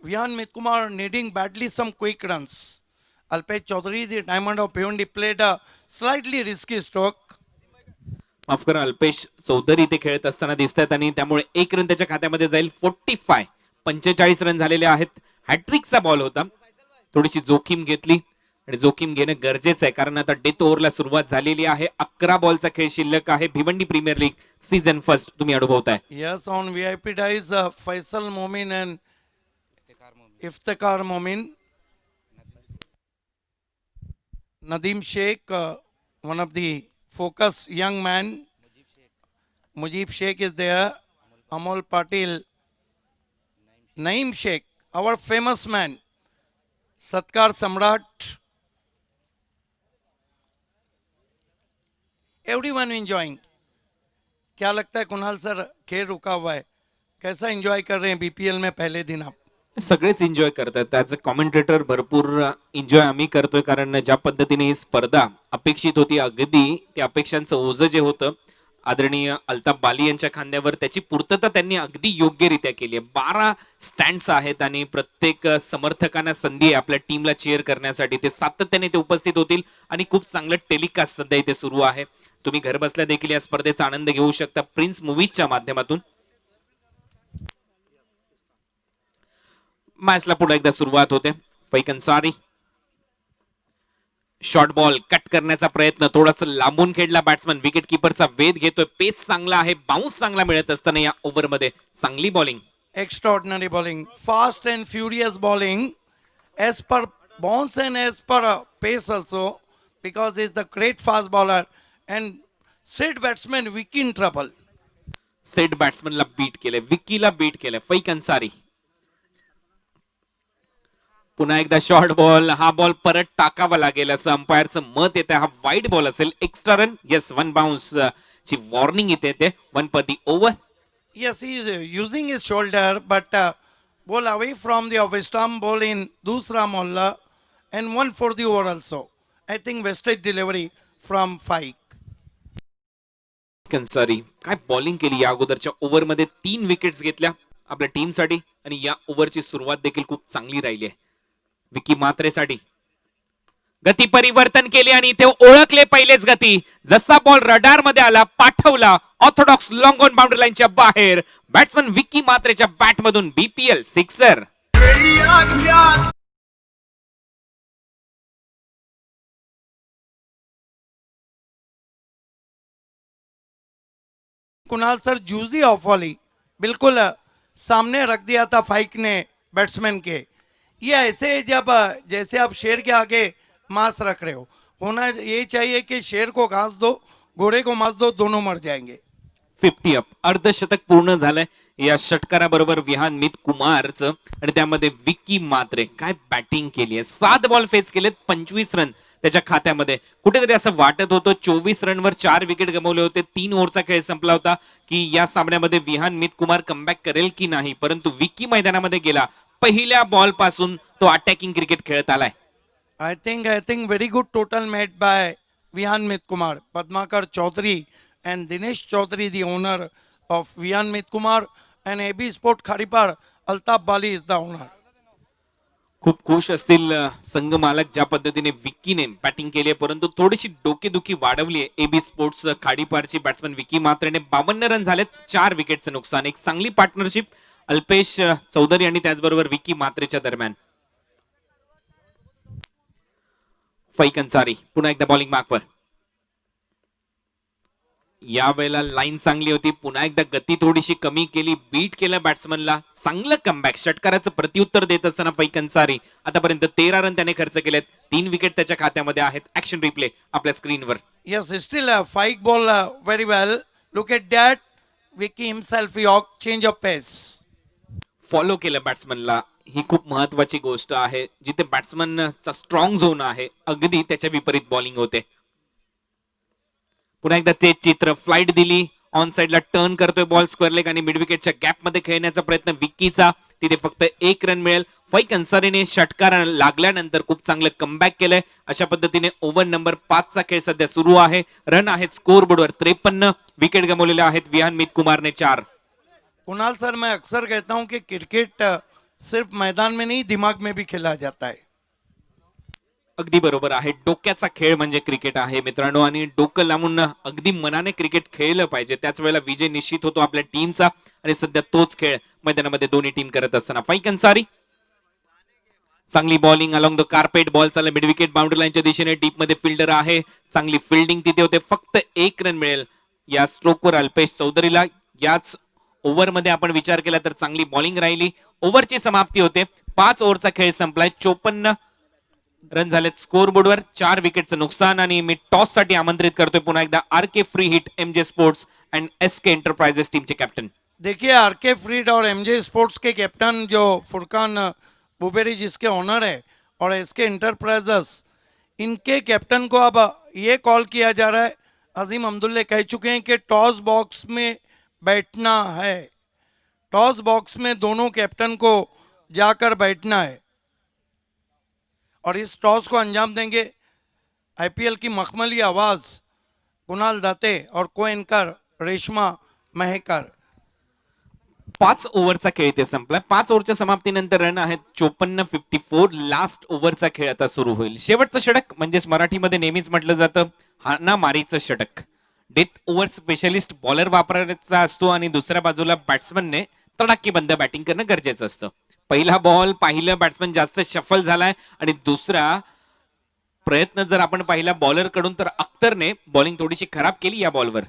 Vihan Mitkumar needing badly some quick runs. Alpesh Chaudhary, the diamond of Bhiwandi, played a slightly risky stroke. माफ करा, अल्पेश चौधरी इथे खेळत असताना दिसत आहेत आणि त्यामुळे 1 रन त्याच्या खात्यामध्ये जाईल. 45 रन झालेले आहेत. हॅट्रिकचा बॉल होता. थोडीशी जोखीम घेतली आणि जोखीम घेणं गरजेचं आहे कारण आता डेथ ओव्हरला सुरुवात झालेली आहे. 11 बॉलचा खेळ शिल्लक आहे. Bhiwandi premier league season first तुम्ही अनुभवताय. Yes, on VIP dice, Faisal Momin and Iftikhar Momin. Nadeem Sheikh, one of the focus young man. Mujib Sheikh is there. Amol Patil. Naeem Sheikh, our famous man. Satkar Samrat. Everyone enjoying. क्या लगता है Kunal sir, खेल रुका हुआ है, कैसा enjoy कर रहे हैं बीपीएल में पहले दिन आप? सगळेच एन्जॉय करतात. त्याचं कॉमेंटेटर भरपूर एन्जॉय आम्ही करतोय कारण ज्या पद्धतीने ही स्पर्धा अपेक्षित होती, अगदी त्या अपेक्षांचं ओझं जे होतं आदरणीय अल्ताफ बाली यांच्या खांद्यावर, त्याची पूर्तता त्यांनी अगदी योग्यरित्या केली आहे. 12 स्टँड्स आहेत आणि प्रत्येक समर्थकांना संधी आहे आपल्या टीमला चीअर करण्यासाठी. ते सातत्याने ते उपस्थित होतील आणि खूप चांगलं टेलिकास्ट सध्या इथे सुरू आहे. तुम्ही घर बसल्या देखील या स्पर्धेचा आनंद घेऊ शकता प्रिन्स मूवीजच्या माध्यमातून. मॅचला पुन्हा एकदा सुरुवात होते. फैक अन्सारी, शॉर्ट बॉल कट करण्याचा प्रयत्न, थोडासा लांबून खेळला बॅट्समन, विकेट किपरचा वेध घेतोय, पेस चांगला आहे, बाउन्स चांगला मिळत असताना या ओव्हरमध्ये चांगली bowling. Extraordinary bowling, fast and furious bowling, as per bounce and as per pace also, because he's the great fast bowler and set batsman weak in trouble. Set बॅट्समनला बीट केलंय, विकीला बीट केलंय. फैक अन्सारी पुन्हा एकदा शॉर्ट बॉल, हा ball परत टाकावा लागेल असं अंपायरचं मत येते. हा वाईड बॉल असेल, एक्स्ट्रा रन, येस, 1 बाउन्स ची वॉर्निंग येते ते. 1 पर दी over. Yes, he is using his shoulder, but ball away from the off stump, ball in dusra molla, and 1 for the over also. I think wastage delivery from Faik. Ansari काय bowling केली या अगोदरच्या ओव्हरमध्ये, 3 wickets घेतल्या आपल्या टीमसाठी आणि या ओव्हरची सुरुवात देखील खूप चांगली राहिली आहे विकी मात्रेसाठी. गती परिवर्तन केले आणि इथे ओळखले पहिलेच गती. जसा बॉल रडार मध्ये आला, पाठवला ऑर्थोडॉक्स लॉंग ऑन बाउंड्री लाईनच्या बाहेर. बॅट्समन विकी मात्रेच्या बॅट मधून बीपीएल सिक्सर. कुणाल सर जूजी ऑफ वाली बिल्कुल सामने रख दिया था फाइक ने बैट्समैन के. ये ऐसे जब जैसे आप शेर के आगे मांस रख रहे हो, होना ये चाहिए कि शेर को घास दो, घोड़े को मांस दो, दोनों मर जाएंगे. 50 अप, अर्धशतक पूर्ण झालंय या षटकाराबरोबर विहान मित कुमारचं आणि त्यामध्ये विकी मात्रे काय बॅटिंग केली आहे. 7 बॉल फेस केलेत, 25 रन त्याच्या खात्यामध्ये. कुठेतरी असं वाटत होतं 24 रनवर 4 विकेट गमावले होते, 3 ओव्हरचा खेळ संपला होता की या सामन्यामध्ये विहान मित कुमार कमबॅक करेल की नाही, परंतु विकी मैदानामध्ये गेला. पहिल्या बॉल पासून तो अटॅकिंग क्रिकेट खेळत आलाय. I think very good total made by Vihan Mit Kumar, Padmakar Chaudhary and Dinesh Chaudhary, the owner of Vihan Mit Kumar, and AB Sport Kharipar, Altaf Bali is the owner. खूप खुश असतील संघ मालक ज्या पद्धतीने विकीने batting केली आहे, परंतु थोडीशी डोकेदुखी वाढवली आहे एबी स्पोर्ट्स खाडीपारची. बॅट्समन विकी मात्रेने 52 रन झालेत, 4 विकेटचं नुकसान. एक चांगली पार्टनरशिप अल्पेश चौधरी आणि त्याचबरोबर विकी मात्रेच्या दरम्यान. फैक अन्सारी पुन्हा एकदा बॉलिंग मार्कवर. यावेळेला लाईन चांगली होती, पुन्हा एकदा गती थोडीशी कमी केली, बीट केलं बॅट्समनला. चांगलं कमबॅक, षटकाराचं प्रत्युत्तर देत असताना फैक अन्सारी आतापर्यंत 13 रन त्याने खर्च केलेत, 3 विकेट त्याच्या खात्यामध्ये आहेत. ऍक्शन रिप्ले आपल्या स्क्रीनवर. Yes, still a Faik ball very well. Look at that. Vicky himself, York, change of pace. Follow केलं बॅट्समनला, ही खूप महत्वाची गोष्ट आहे. जिथे बॅट्समनचा स्ट्रॉंग झोन आहे, अगदी त्याच्या विपरीत बॉलिंग होते. पुन्हा एकदा तेच चित्र, फ्लाइट दिली, ऑन साइडला टर्न करतोय बॉल, स्क्वेअर लेग आणि मिड विकेटच्या गॅप मध्ये खेळण्याचा प्रयत्न विकीचा. तिथे फक्त 1 रन मिळेल. फैक अन्सारीने षटकार लागल्यानंतर खूप चांगलं कमबॅक केलंय. अशा पद्धतीने ओव्हर नंबर 5 चा खेळ सध्या सुरू आहे. रन आहेत स्कोर बोर्डवर 53, विकेट गमावलेले आहेत विहान मित कुमारने 4. कुणाल सर, मैं अक्सर कहता हूं कि क्रिकेट सिर्फ मैदान में नहीं, दिमाग में भी खेला जाता है. अगदी बरोबर आहे. डोक्याचा खेळ म्हणजे क्रिकेट आहे मित्रांनो, आणि डोकं लावून अगदी मनाने क्रिकेट खेळलं पाहिजे. त्याच वेळेला विजय निश्चित होतो आपल्या टीमचा, आणि सध्या तोच खेळ मैदानामध्ये दोन्ही टीम करत असताना. फैक अन्सारी चांगली bowling along the carpet, ball चालला मिड विकेट बाउंड्री लाईनच्या दिशेने, डीप मध्ये फिल्डर आहे, चांगली फिल्डिंग तिथे होते. फक्त 1 रन मिळेल या स्ट्रोकवर अल्पेश चौधरीला. याच ओव्हरमध्ये आपण विचार केला तर चांगली बॉलिंग राहिली. ओव्हरची समाप्ती होते, 5 ओव्हरचा खेळ संपलाय, 54 रन झालेत स्कोर बोर्डवर, 4 विकेटचं नुकसान. आणि मी टॉस साठी आमंत्रित करतोय पुन्हा एकदा RK free hit, MJ sports and SK enterprises टीमचे कॅप्टन. देखिए, आरके फ्रीड और एमजे स्पोर्ट्स के कैप्टन जो फुरकान बुबेरी जिसके ओनर है, और एसके एंटरप्राइजेस, इनके कैप्टन को अब ये कॉल किया जा रहा है. अजीम अब्दुल्ला कह चुके हैं कि टॉस बॉक्स में बैठना है. टॉस बॉक्स में दोनों कैप्टन को जाकर बैठना है और इस टॉस को अंजाम देंगे. आईपीएल की मखमली आवाज कुणाल दाते और को एंकर रेशमा महेकर. 5 ओव्हरचा खेळ इथे संपलाय. 5 ओव्हरच्या समाप्तीनंतर रन आहेत 54, 54. लास्ट ओव्हरचा खेळ आता सुरू होईल. शेवटचं षटक म्हणजेच मराठीमध्ये नेहमीच म्हटलं जातं हाणामारीचं षटक. डेथ ओव्हर स्पेशलिस्ट बॉलर वापरायचा असतो आणि दुसऱ्या बाजूला बॅट्समनने तडाखेबंद बॅटिंग करणं गरजेचं असतं. पहिला बॉल पाहिलं बॅट्समन जास्त शफल झालाय आणि दुसरा प्रयत्न जर आपण पाहिला बॉलर कडून तर अख्तरने बॉलिंग थोडीशी खराब केली या बॉलवर.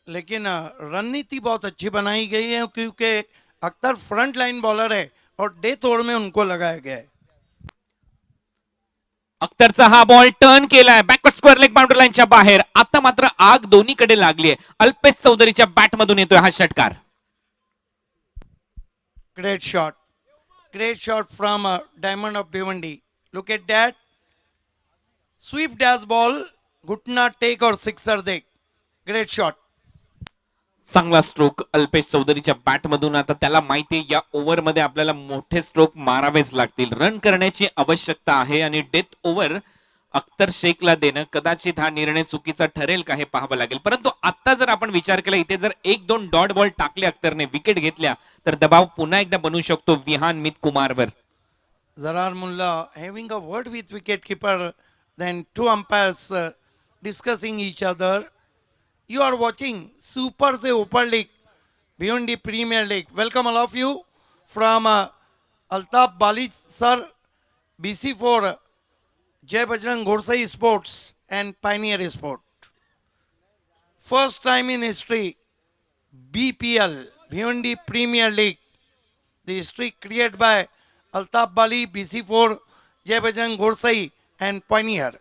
लेकिन रणनीति बहुत अच्छी बनाई गई है क्योंकि अख्तर फ्रंट लाइन बॉलर है और डेथ ओवर में उनको लगाया गया है. अख्तरचा हा बॉल टर्न केलाय बॅकवर्ड स्क्वेअर लेग बाउंड्री लाईनच्या बाहेर. आता मात्र आग दोन्हीकडे लागली आहे. अल्पेश चौधरीच्या बॅट मधून येतोय हा षटकार. Great shot from Diamond of Bhiwandi. Look at that. Sweep dash ball, घुटना टेक और सिक्सर देख. Great shot. चांगला स्ट्रोक अल्पेश चौधरीच्या बॅट मधून. आता त्याला माहिती या ओव्हर मध्ये आपल्याला मोठे स्ट्रोक मारावेच लागतील. रन करण्याची आवश्यकता आहे आणि डेथ ओव्हर अख्तर शेखला देणं कदाचित हा निर्णय चुकीचा ठरेल का हे पाहावं लागेल. परंतु आता जर आपण विचार केला इथे जर 1-2 डॉट बॉल टाकले अख्तरने विकेट घेतल्या तर दबाव पुन्हा एकदा बनू शकतो विहान मित कुमारवर. Zarar Mullah having a word with wicket keeper, then two umpires discussing each other. You are watching Super se Upar League, Bhiwandi Premier League. Welcome all of you from Altaf Bali sir, BC4, Jai Bajrang Gorsai Sports and Pioneer Sport. First time in history, BPL, Bhiwandi Premier League. The history created by Altaf Bali, BC4, Jai Bajrang Gorsai and Pioneer.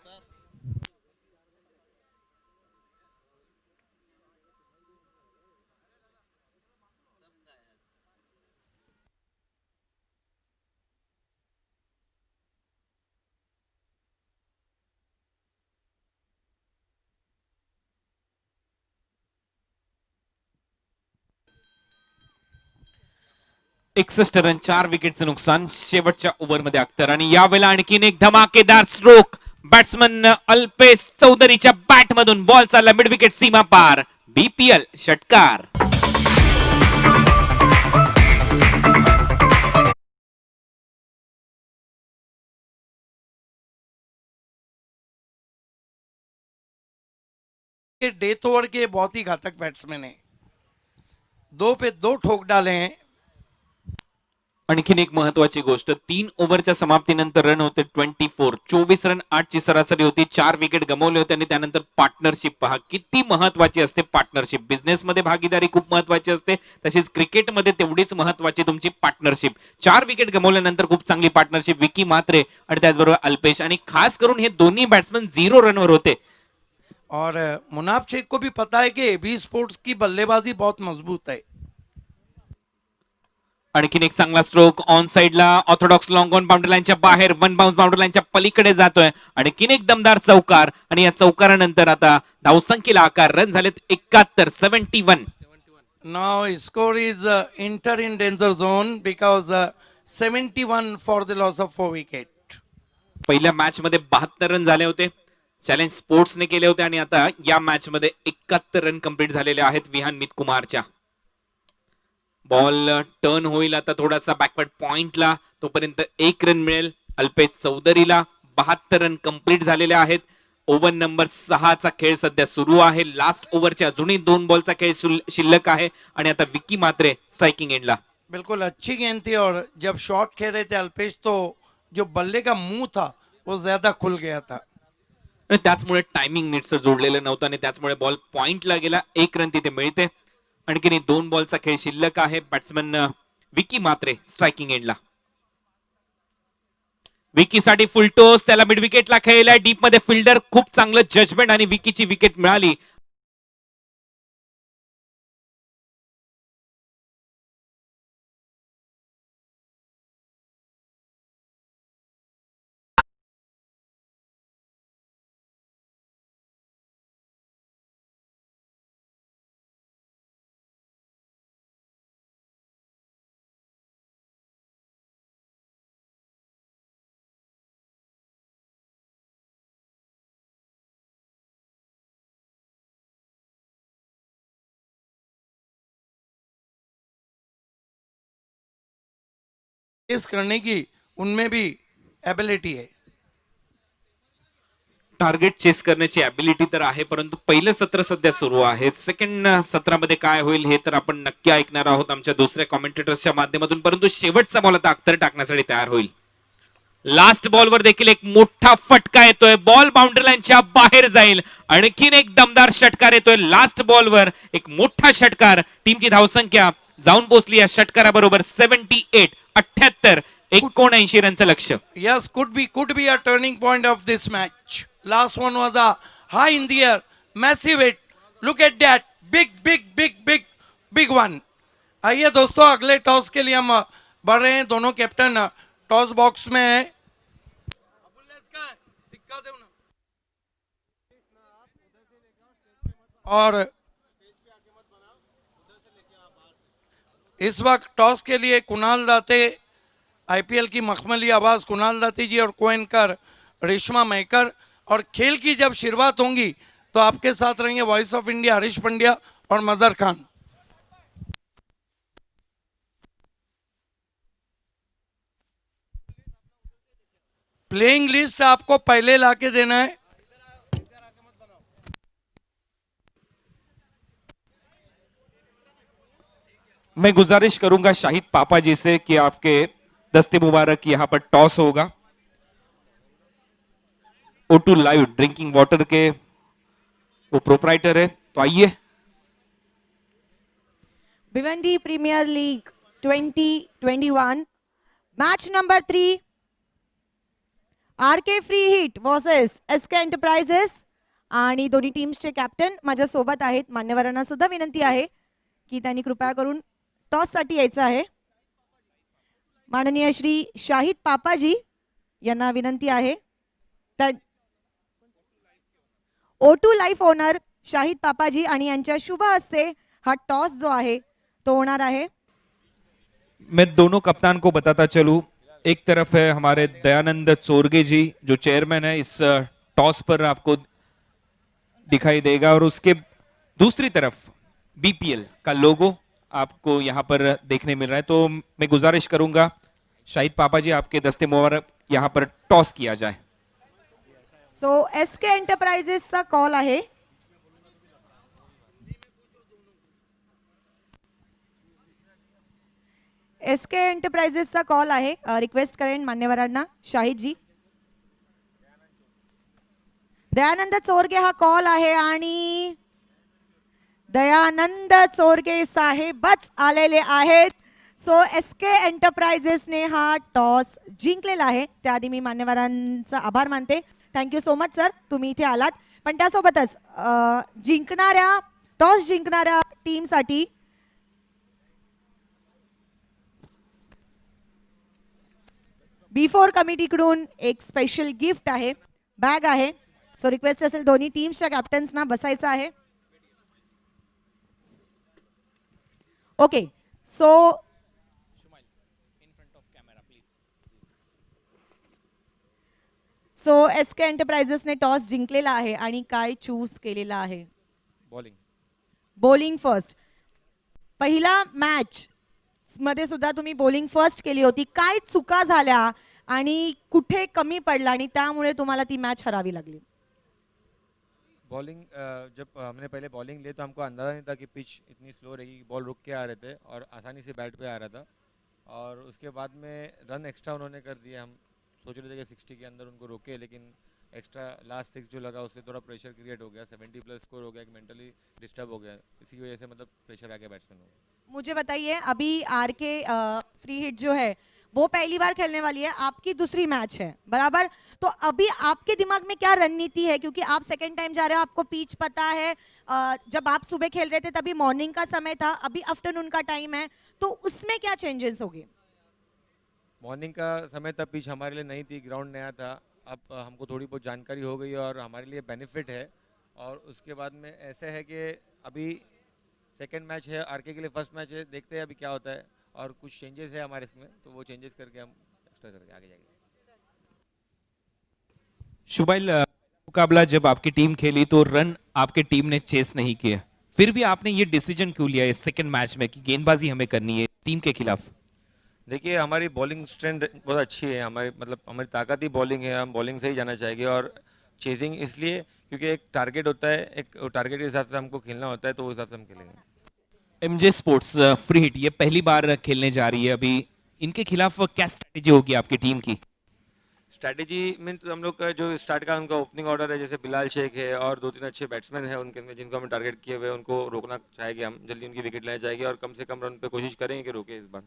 एकसष्ट run 4 विकेटचं नुकसान शेवटच्या ओव्हरमध्ये अख्तर. आणि यावेळेला आणखीन एक धमाकेदार stroke batsman Alpesh चौधरीच्या bat मधून. Ball चालला मिड विकेट सीमा पार. बीपीएल षटकार. ये डेथ ओवर के बहुत ही घातक बैट्समैन है. 2 पे 2 ठोक डाले हैं. आणखीन एक महत्वाची गोष्ट 3 ओव्हरच्या समाप्तीनंतर रन होते 24. 24 रन 8 ची सरासरी होती. 4 विकेट गमावले होते आणि त्यानंतर पार्टनरशिप पहा किती महत्वाची असते. पार्टनरशिप बिझनेसमध्ये भागीदारी खूप महत्वाची असते, तशीच क्रिकेटमध्ये तेवढीच महत्वाची तुमची पार्टनरशिप. 4 विकेट गमावल्यानंतर खूप चांगली पार्टनरशिप विकी मात्रे आणि त्याचबरोबर अल्पेश. आणि खास करून हे दोन्ही बॅट्समन 0 रनवर होते. और मुनाफ शेख को भी पता है कि एबी स्पोर्ट्स की बल्लेबाजी बहुत मजबूत है. आणखीन एक चांगला स्ट्रोक ऑन साइडला ऑर्थोडॉक्स लॉंग ऑन बाउंड्री लाईनच्या बाहेर. 1 बाउन्स बाउंड्री लाईनच्या पलीकडे जातोय. आणखीन एक दमदार चौकार आणि या चौकारानंतर आता धावसंख्येला आकार. रन झालेत 71. 71. Now score is enter in danger zone because 71 for the loss of 4 wicket. पहिल्या मॅच मध्ये 72 रन झाले होते. चॅलेंज स्पोर्ट्सने केले होते आणि आता या मॅच मध्ये 71 रन कंप्लीट झालेले आहेत विहान मित कुमारच्या. बॉल टर्न होईल आता थोडासा बॅकवर्ड पॉइंटला. तोपर्यंत 1 रन मिळेल अल्पेश चौधरीला. 72 रन कंप्लीट झालेले आहेत. ओव्हर नंबर 6 चा खेळ सध्या सुरू आहे. लास्ट ओव्हरच्या अजूनही 2 बॉलचा खेळ शिल्लक आहे आणि आता विकी मात्रे स्ट्राइकिंग एंडला. बिल्कुल अच्छी गेंद थी और जब शॉट खेल रहे थे अल्पेश तो जो बल्ले का मुंह था वो ज्यादा खुल गया था. आणि त्याचमुळे टायमिंग नीटसर जोडलेलं नव्हतं आणि त्याचमुळे बॉल पॉइंटला गेला. 1 रन तिथे मिळते. आणखीन 2 बॉलचा खेळ शिल्लक आहे. बॅट्समन विकी मात्रे स्ट्राइकिंग एंडला. विकीसाठी फुल टॉस. त्याला मिड विकेटला खेळलाय. डीप मध्ये फिल्डर खूप चांगलं जजमेंट आणि विकीची विकेट मिळाली. इस करने की उनमें भी एबिलिटी है. टार्गेट चेस करण्याची ऍबिलिटी तर आहे, परंतु पहिलं सत्र सध्या सुरू आहे. सेकंड सत्रामध्ये काय होईल हे तर आपण नक्की ऐकणार आहोत आमच्या दुसऱ्या कॉमेंटेटर्सच्या माध्यमातून. परंतु शेवटचा बॉल आता अख्तर टाकण्यासाठी तयार होईल. लास्ट बॉलवर देखील एक मोठा फटका येतोय, बॉल बाउंड्री लाईनच्या बाहेर जाईल. आणखीन एक दमदार षटकार येतोय लास्ट बॉलवर, एक मोठा षटकार. टीमची धावसंख्या जाऊन पोहोचली या षटकाराबरोबर 78 79 रनचं लक्ष्य. Yes, could be a turning point of this match. Last one was a high in the air, massive hit. Look at that, big one. आइए दोस्तों, अगले टॉस के लिए हम बढ़ रहे हैं. दोनों कैप्टन टॉस बॉक्स में है. और इस वक्त टॉस के लिए कुणाल दाते, आईपीएल की मखमली आवाज कुणाल दाती जी और को एंकर रेशमा मैकर. और खेल की जब शुरुआत होंगी तो आपके साथ रहेंगे voice of India Harish Pandya और मजहर खान. प्लेइंग लिस्ट आपको पहले लाके देना है. मैं गुजारिश करूंगा शाहिद पापा जी से कि आपके दस्ते मुबारक यहाँ पर टॉस होगा. O2 लाइव ड्रिंकिंग वाटर के वो प्रोप्राइटर है, तो आइए. Bhiwandi premier league 2021 match number 3 RK free hit versus SK enterprises. आणि दोन्ही टीम्सचे कॅप्टन माझ्या सोबत आहेत. मान्यवरांना सुद्धा विनंती आहे की त्यांनी कृपया करून टॉस साठी यायचं आहे. माननीय श्री शाहिद पापाजी यांना विनंती आहे. O2 लाईफ ओनर शाहिद पापाजी आणि यांच्या शुभ हस्ते हा टॉस जो आहे तो होणार आहे. मैं दोनों कप्तान को बताता चलूं. एक तरफ है हमारे दयानंद चोरगे जी जो चेयरमैन है, इस टॉस पर आपको दिखाई देगा. और उसके दूसरी तरफ बीपीएल का लोगो आपको यहाँ पर देखने मिल रहा है. तो मैं गुजारिश करूंगा शाहिद पापा जी आपके दस्ते मुबारक यहाँ पर टॉस किया जाए. सो एसके एंटरप्राइजेसचा कॉल आहे. एसके एंटरप्राइजेसचा कॉल आहे. रिक्वेस्ट करेन मान्यवरांना शाहिद जी. दयानंद चोरगे हा कॉल आहे आणि दयानंद चोरगे साहेबच आलेले आहेत. सो एसके एंटरप्राइजेसने हा टॉस जिंकलेला आहे. त्याआधी मी मान्यवरांचा आभार मानते. थँक्यू सो मच सर, तुम्ही इथे आलात. पण त्यासोबतच टॉस जिंकणाऱ्या टीमसाठी B4 कमिटीकडून एक स्पेशल गिफ्ट आहे, बॅग आहे. सो रिक्वेस्ट असेल दोन्ही टीम्सच्या कॅप्टन्सना बसायचं आहे. ओके, सो एसके एंटरप्राइजेसने टॉस जिंकलेला आहे आणि काय चूज केलेला आहे? Bowling first. पहिला मॅच मध्ये सुद्धा तुम्ही बॉलिंग फर्स्ट केली होती. काय चुका झाल्या आणि कुठे कमी पडला आणि त्यामुळे तुम्हाला ती मॅच हरावी लागली? बॉलिंग जब हमने पहले बॉलिंग ली तो हमको अंदाज़ा नहीं था कि पिच इतनी स्लो रहेगी. बॉल रुक के आ रहे थे और आसानी से बैट पे आ रहा था. और उसके बाद में रन एक्स्ट्रा उन्होंने कर दिए. हम सोच रहे थे कि 60 के अंदर उनको रोके, लेकिन एक्स्ट्रा लास्ट 6 जो लगा उससे थोड़ा प्रेशर क्रिएट हो गया. 70 प्लस स्कोर हो गया, कि मेंटली डिस्टर्ब हो गया. इसी वजह से मतलब प्रेशर आ गया बैट्समैन को. मुझे बताइए, अभी आरके फ्री हिट जो है वो पहली बार खेलने वाली है, आपकी दूसरी मैच है बराबर. तो अभी आपके दिमाग में क्या रणनीति है? क्योंकि आप सेकंड टाइम जा रहे हो, आपको पिच पता है. जब आप सुबह खेल रहे थे तभी मॉर्निंग का समय था, अभी आफ्टरनून का टाइम है, तो उसमें क्या चेंजेस होंगे? मॉर्निंग का समय तब पिच हमारे लिए नहीं थी, ग्राउंड नया था. अब हमको थोड़ी बहुत जानकारी हो गई और हमारे लिए बेनिफिट है. और उसके बाद में ऐसे है कि अभी सेकंड मैच है, आरके के लिए फर्स्ट मैच है. देखते हैं अभी क्या होता है. और कुछ चेंजेस है हमारे इसमें, तो वो चेंजेस करके हम एक्स्ट्रा करके आगे जाएंगे. शुभाइल, मुकाबला जब आपकी टीम खेली तो रन आपके टीम ने चेस नहीं किए, फिर भी आपने ये डिसीजन क्यों लिया इस सेकंड मैच में कि गेंदबाजी हमें करनी है टीम के खिलाफ? देखिए, हमारी बॉलिंग स्ट्रेंथ बहुत अच्छी है. हमारी ताकत ही बॉलिंग है. हम बॉलिंग से ही जाना चाहेंगे. और चेजिंग इसलिए क्योंकि एक टारगेट होता है, एक टारगेट के हिसाब से हमको खेलना होता है, तो उस हिसाब से हम खेलेंगे. एमजे स्पोर्ट्स फ्री हिट ये पहली बार खेलने जा रही है. अभी इनके खिलाफ क्या स्ट्रेटेजी होगी आपकी टीम की? स्ट्रैटेजी मीन्स हम लोग का जो स्टार्ट का उनका ओपनिंग ऑर्डर है, जैसे बिलाल शेख है और 2-3 अच्छे बैट्समैन हैं उनके में, जिनको हमें टारगेट किए हुए हैं, उनको रोकना चाहेंगे हम, जल्दी उनकी विकेट लेना चाहेंगे और कम से कम रन पे कोशिश करेंगे कि रोके इस बार।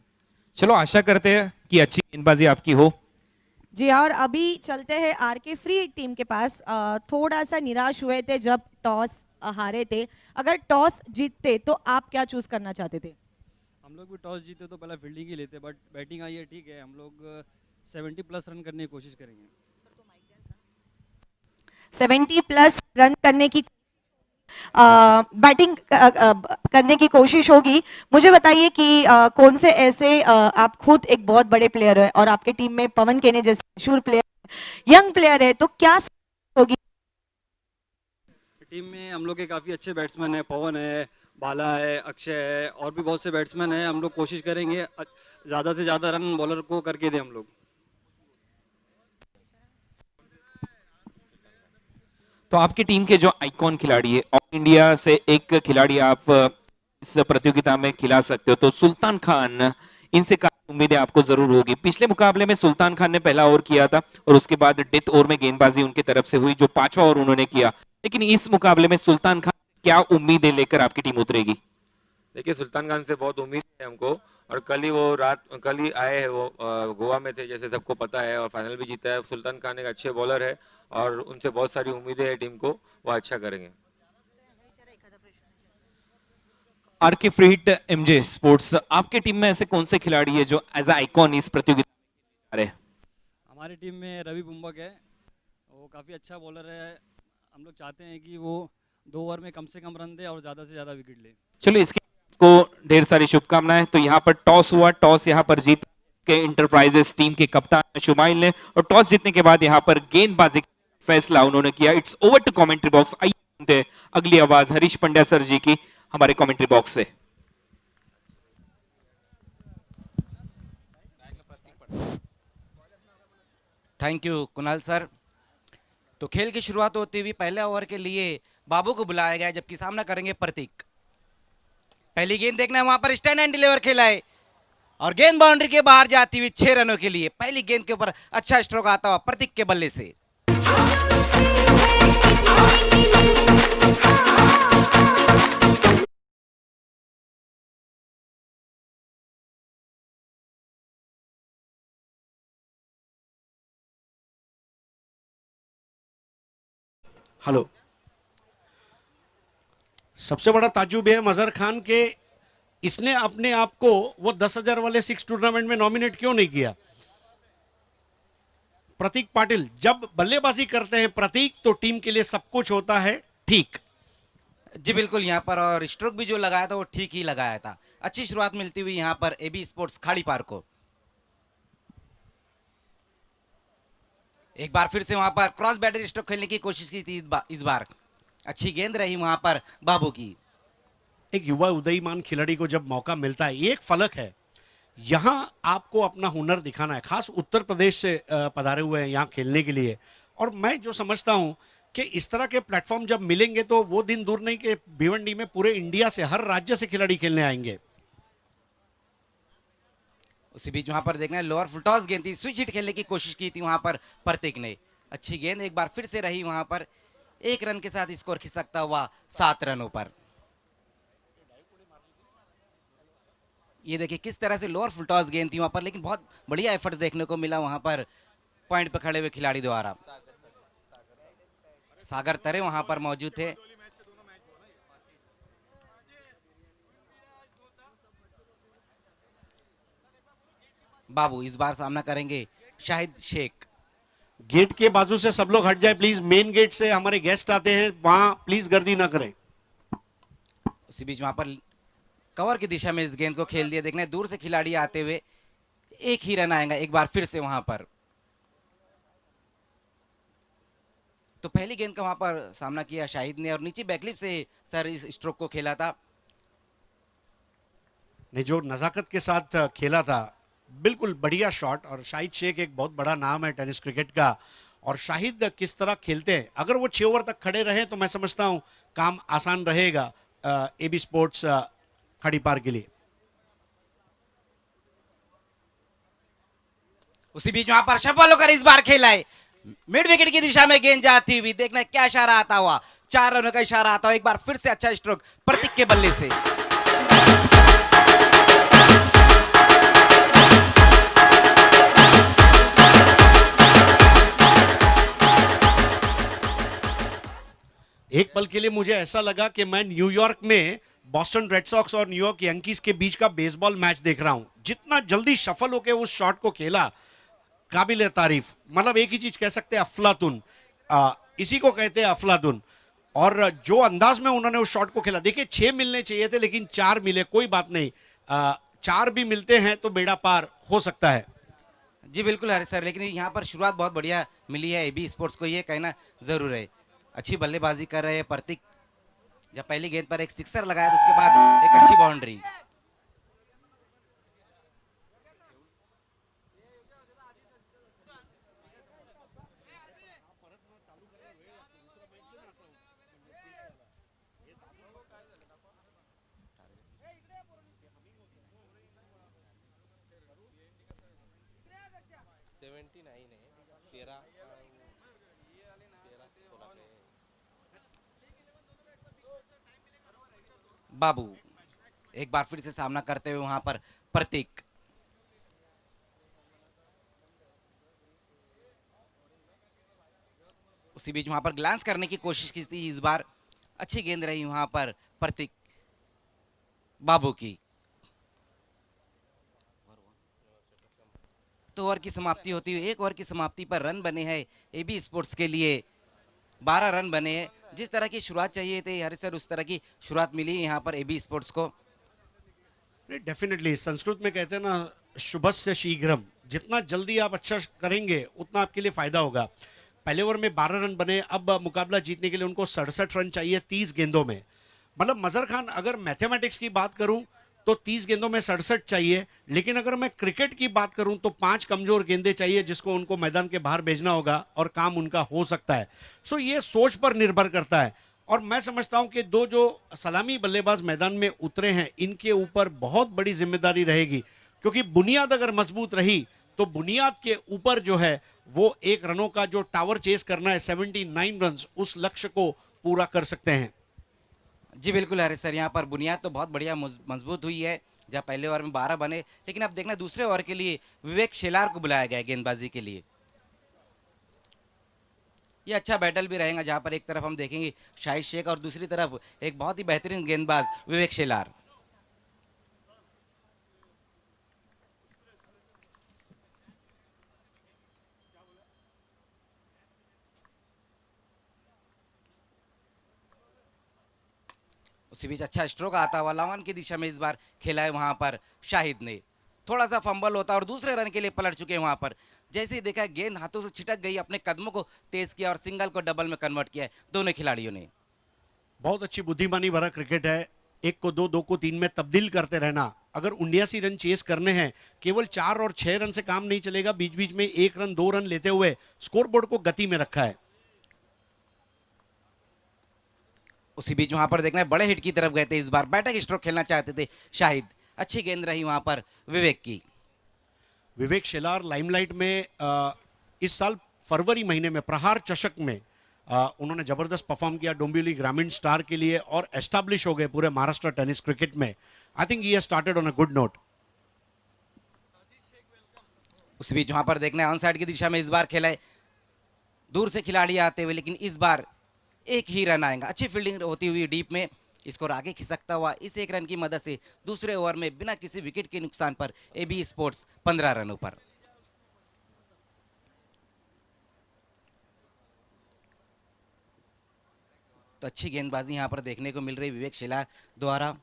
चलो आशा करते हैं कि अच्छी गेंदबाजी आपकी हो। जी हाँ, और अभी चलते हैं आर के फ्री हिट टीम के पास। थोड़ा सा निराश हुए थे जब टॉस हारे थे। अगर टॉस जीतते तो आप क्या चूज करना चाहते थे? हम लोग भी टॉस जीते तो पहला फील्डिंग ही लेते, बट बैटिंग आई है, ठीक है, हम लोग 70+ रन करने की कोशिश करेंगे। 70+ रन करने की बैटिंग करने की कोशिश होगी। मुझे बताइए कि कौन से ऐसे आप खुद एक बहुत बड़े प्लेयर है और आपके टीम में पवन केने जैसे मशहूर प्लेयर, यंग प्लेयर है, तो क्या होगी? टीम में हम लोग के काफ़ी अच्छे बैट्समैन हैं, पवन है, बाला है, अक्षय है, और भी बहुत से बैट्समैन हैं। हम लोग कोशिश करेंगे ज़्यादा से ज़्यादा रन बॉलर को करके दें हम लोग। तो आपकी टीम के जो आइकॉन खिलाड़ी है, ऑल इंडिया से एक खिलाड़ी आप इस प्रतियोगिता में खिला सकते हो, तो सुल्तान खान, इनसे काफी उम्मीदें आपको जरूर होगी। पिछले मुकाबले में सुल्तान खान ने पहला ओवर किया था और उसके बाद डेथ ओवर में गेंदबाजी उनकी तरफ से हुई, जो 5वां ओवर उन्होंने किया। लेकिन इस मुकाबले में सुल्तान खान क्या उम्मीदें लेकर आपकी टीम उतरेगी? देखिए, सुल्तान खान से बहुत उम्मीद है हमको, और कल ही आए हैं वो, गोवा में थे जैसे सबको पता है, और फाइनल भी जीता है। सुल्तान खान एक अच्छे बॉलर है और उनसे बहुत सारी उम्मीदें हैं टीम को, वो अच्छा करेंगे। आर के फ्री हिट एमजे स्पोर्ट्स, आपके टीम में ऐसे कौन से खिलाड़ी है जो एज आइकॉन इस प्रतियोगिता में रहे? हमारी टीम में रवि बुम्बक है, वो काफ़ी अच्छा बॉलर है। हम लोग चाहते हैं कि वो 2 ओवर में कम से कम रन दे और ज़्यादा से ज़्यादा विकेट ले। चलो, इसके को ढेर सारी शुभकामनाएं। तो यहाँ पर टॉस हुआ, टॉस यहाँ पर जीत के इंटरप्राइजेस टीम के कप्तान शुमाइल ने, और टॉस जीतने के बाद यहाँ पर गेंदबाजी का फैसला उन्होंने किया। It's over to commentary box. आइए सुनते हैं अगली आवाज हरीश पंड्या सर जी की हमारे कमेंट्री बॉक्स से। Thank you Kunal sir. तो खेल की शुरुआत होती हुई पहले ओवर के लिए बाबू को बुलाया गया, जबकि सामना करेंगे प्रतीक। पहली गेंद देखना है, वहां पर स्टैंड एंड डिलीवर खेला है और गेंद बाउंड्री के बाहर जाती हुई 6 रनों के लिए। पहली गेंद के ऊपर अच्छा स्ट्रोक आता हुआ प्रतीक के बल्ले से। हेलो, सबसे बड़ा ताजुब है मजहर खान के, इसने अपने आप को वो 10,000 वाले 6 टूर्नामेंट में नॉमिनेट क्यों नहीं किया? प्रतीक पाटिल जब बल्लेबाजी करते हैं प्रतीक, तो टीम के लिए सब कुछ होता है ठीक। जी बिल्कुल, यहाँ पर और स्ट्रोक भी जो लगाया था वो ठीक ही लगाया था। अच्छी शुरुआत मिलती हुई यहाँ पर एबी स्पोर्ट्स खाड़ी पार को। एक बार फिर से वहां पर क्रॉस बैटर स्ट्रोक खेलने की कोशिश की थी इस बार। अच्छी गेंद रही वहां पर बाबू की। एक युवा उदयमान खिलाड़ी को जब मौका मिलता है, एक फलक है, यहां आपको अपना हुनर दिखाना है। खास उत्तर प्रदेश से पधारे हुए हैं यहां खेलने के लिए, और मैं जो समझता हूं कि इस तरह के प्लेटफॉर्म जब मिलेंगे तो वो दिन दूर नहीं कि भिवंडी में पूरे इंडिया से, हर राज्य से खिलाड़ी खेलने आएंगे। उसी बीच वहां पर देखना है लोअर फुल टॉस गेंद थी, स्विच हिट खेलने की कोशिश की थी वहां पर प्रतीक ने। अच्छी गेंद एक बार फिर से रही वहां पर। 1 रन के साथ स्कोर खिसकता हुआ 7 रनों पर। ये देखिए किस तरह से लोअर फुल टॉस गेंद थी वहां पर, लेकिन बहुत बढ़िया एफर्ट्स देखने को मिला वहां पर पॉइंट पर खड़े हुए खिलाड़ी द्वारा। सागर तरे वहां पर मौजूद थे। बाबू इस बार सामना करेंगे शाहिद शेख। गेट के बाजू से सब लोग हट जाए प्लीज, मेन गेट से हमारे गेस्ट आते हैं, वहां प्लीज गर्दी ना करें। उसी बीच वहां पर कवर की दिशा में इस गेंद को खेल दिया। देखना है दूर से खिलाड़ी आते हुए, एक ही रन आएगा एक बार फिर से वहां पर। तो पहली गेंद का वहां पर सामना किया शाहिद ने और नीचे बैकलिप से सर इस स्ट्रोक को खेला था। ने जो नजाकत के साथ खेला था, बिल्कुल बढ़िया शॉट। और शाहिद शेख एक बहुत बड़ा नाम है टेनिस क्रिकेट का, और शाहिद किस तरह खेलते हैं, अगर वो 6 ओवर तक खड़े रहे तो मैं समझता हूं काम आसान रहेगा एबी स्पोर्ट्स खड़ी पार के लिए। उसी बीच वहां पर सफल होकर इस बार खेला है, मिड विकेट की दिशा में गेंद जाती हुई, देखना क्या इशारा आता हुआ, 4 रनों का इशारा आता हुआ, एक बार फिर से अच्छा स्ट्रोक प्रतीक के बल्ले से। एक पल के लिए मुझे ऐसा लगा कि मैं न्यूयॉर्क में बॉस्टन रेड सॉक्स और न्यूयॉर्क यंकीज के बीच का बेसबॉल मैच देख रहा हूं। जितना जल्दी शफल होके उस शॉट को खेला, काबिल तारीफ। मतलब एक ही चीज कह सकते हैं, अफलातुन। इसी को कहते हैं अफलातुन। और जो अंदाज में उन्होंने उस शॉट को खेला, देखिए 6 मिलने चाहिए थे लेकिन 4 मिले, कोई बात नहीं, 4 भी मिलते हैं तो बेड़ा पार हो सकता है। जी बिल्कुल हरी सर, लेकिन यहाँ पर शुरुआत बहुत बढ़िया मिली है एबी स्पोर्ट्स को, ये कहना जरूर है। अच्छी बल्लेबाजी कर रहे हैं प्रतीक, जब पहली गेंद पर एक सिक्सर लगाया तो उसके बाद एक अच्छी बाउंड्री। बाबू एक बार फिर से सामना करते हुए वहां पर प्रतीक। उसी बीच वहां पर ग्लांस करने की कोशिश की थी, इस बार अच्छी गेंद रही वहां पर प्रतीक बाबू की। तो ओवर की समाप्ति होती हुई, एक ओवर की समाप्ति पर रन बने हैं एबी स्पोर्ट्स के लिए 12 रन बने हैं। जिस तरह की शुरुआत चाहिए थी हरी सर, उस तरह की शुरुआत मिली यहाँ पर एबी स्पोर्ट्स को। डेफिनेटली, संस्कृत में कहते हैं ना, शुभस्य शीघ्रम। जितना जल्दी आप अच्छा करेंगे उतना आपके लिए फायदा होगा। पहले ओवर में 12 रन बने, अब मुकाबला जीतने के लिए उनको 67 रन चाहिए 30 गेंदों में। मतलब मजहर खान, अगर मैथमेटिक्स की बात करूं तो 30 गेंदों में 67 चाहिए, लेकिन अगर मैं क्रिकेट की बात करूं तो 5 कमजोर गेंदें चाहिए जिसको उनको मैदान के बाहर भेजना होगा और काम उनका हो सकता है। सो ये सोच पर निर्भर करता है। और मैं समझता हूं कि दो जो सलामी बल्लेबाज मैदान में उतरे हैं, इनके ऊपर बहुत बड़ी जिम्मेदारी रहेगी, क्योंकि बुनियाद अगर मजबूत रही तो बुनियाद के ऊपर जो है वो 1 रनों का जो टावर चेस करना है 79 रन, उस लक्ष्य को पूरा कर सकते हैं। जी बिल्कुल हरी सर, यहाँ पर बुनियाद तो बहुत बढ़िया मजबूत हुई है। जहाँ पहले ओवर में 12 बने, लेकिन अब देखना दूसरे ओवर के लिए विवेक शेलार को बुलाया गया है गेंदबाजी के लिए। ये अच्छा बैटल भी रहेगा, जहाँ पर एक तरफ हम देखेंगे शाहिद शेख और दूसरी तरफ एक बहुत ही बेहतरीन गेंदबाज विवेक शेलार। उसी बीच अच्छा स्ट्रोक आता हुआ लॉन की दिशा में इस बार खेला है वहां पर शाहिद ने। थोड़ा सा फंबल होता और दूसरे रन के लिए पलट चुके हैं वहां पर। जैसे ही देखा गेंद हाथों से छिटक गई, अपने कदमों को तेज किया और सिंगल को डबल में कन्वर्ट किया है दोनों खिलाड़ियों ने। बहुत अच्छी बुद्धिमानी भरा क्रिकेट है। 1 को 2, 2 को 3 में तब्दील करते रहना। अगर 79 रन चेस करने हैं, केवल 4 और 6 रन से काम नहीं चलेगा। बीच बीच में 1 रन 2 रन लेते हुए स्कोरबोर्ड को गति में रखा है। उसी बीच वहां पर देखना है बड़े हिट की तरफ गए थे, इस बार बैटक स्ट्रोक खेलना चाहते थे शाहिद। अच्छी गेंद रही वहां पर विवेक की। विवेक शेलार लाइमलाइट में इस साल फरवरी महीने में प्रहार चषक में उन्होंने जबरदस्त परफॉर्म किया डोंबिवली ग्रामीण स्टार के लिए और एस्टैब्लिश हो गए पूरे महाराष्ट्र टेनिस क्रिकेट में। I think he started on a good note. उस बीच वहां पर देखना है ऑन साइड की दिशा में इस बार खेला है, दूर से खिलाड़ी आते हुए, लेकिन इस बार एक ही रन आएगा। अच्छी फील्डिंग होती हुई डीप में स्कोर आगे खिसकता हुआ इस 1 रन की मदद से दूसरे ओवर में बिना किसी विकेट के नुकसान पर एबी स्पोर्ट्स 15 रनों पर। तो अच्छी गेंदबाजी यहां पर देखने को मिल रही विवेक शेलार द्वारा।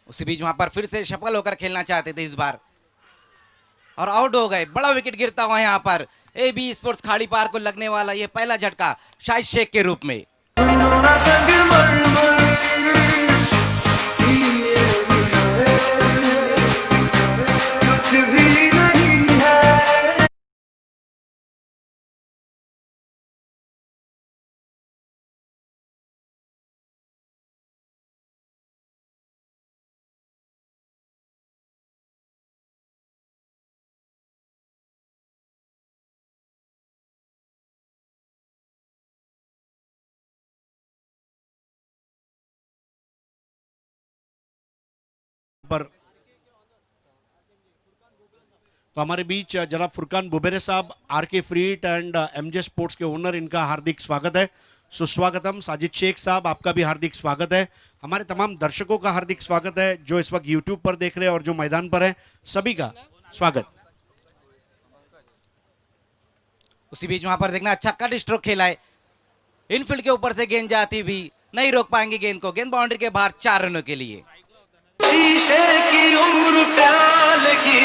उसी बीच वहां पर फिर से सफल होकर खेलना चाहते थे इस बार और आउट हो गए। बड़ा विकेट गिरता हुआ यहां पर एबी स्पोर्ट्स खाड़ी पार को लगने वाला ये पहला झटका शाहिद शेख के रूप में। तो हमारे बीच जनाब फुरकान बुबेरे साहब, R K free hit and MJ sports के ओनर, इनका हार्दिक स्वागत है, सुस्वागतम। साजिद शेख साहब, आपका भी हार्दिक स्वागत है। हमारे तमाम दर्शकों का हार्दिक स्वागत है जो इस वक्त यूट्यूब पर देख रहे हैं और जो मैदान पर हैं, सभी का स्वागत। उसी बीच वहां पर देखना अच्छा कट स्ट्रोक खेला है, इनफील्ड के ऊपर से गेंद जाती भी नहीं रोक पाएंगे गेंद को, गेंद बाउंड्री के बाहर 4 रनों के लिए। शीशे की उम्र प्याल की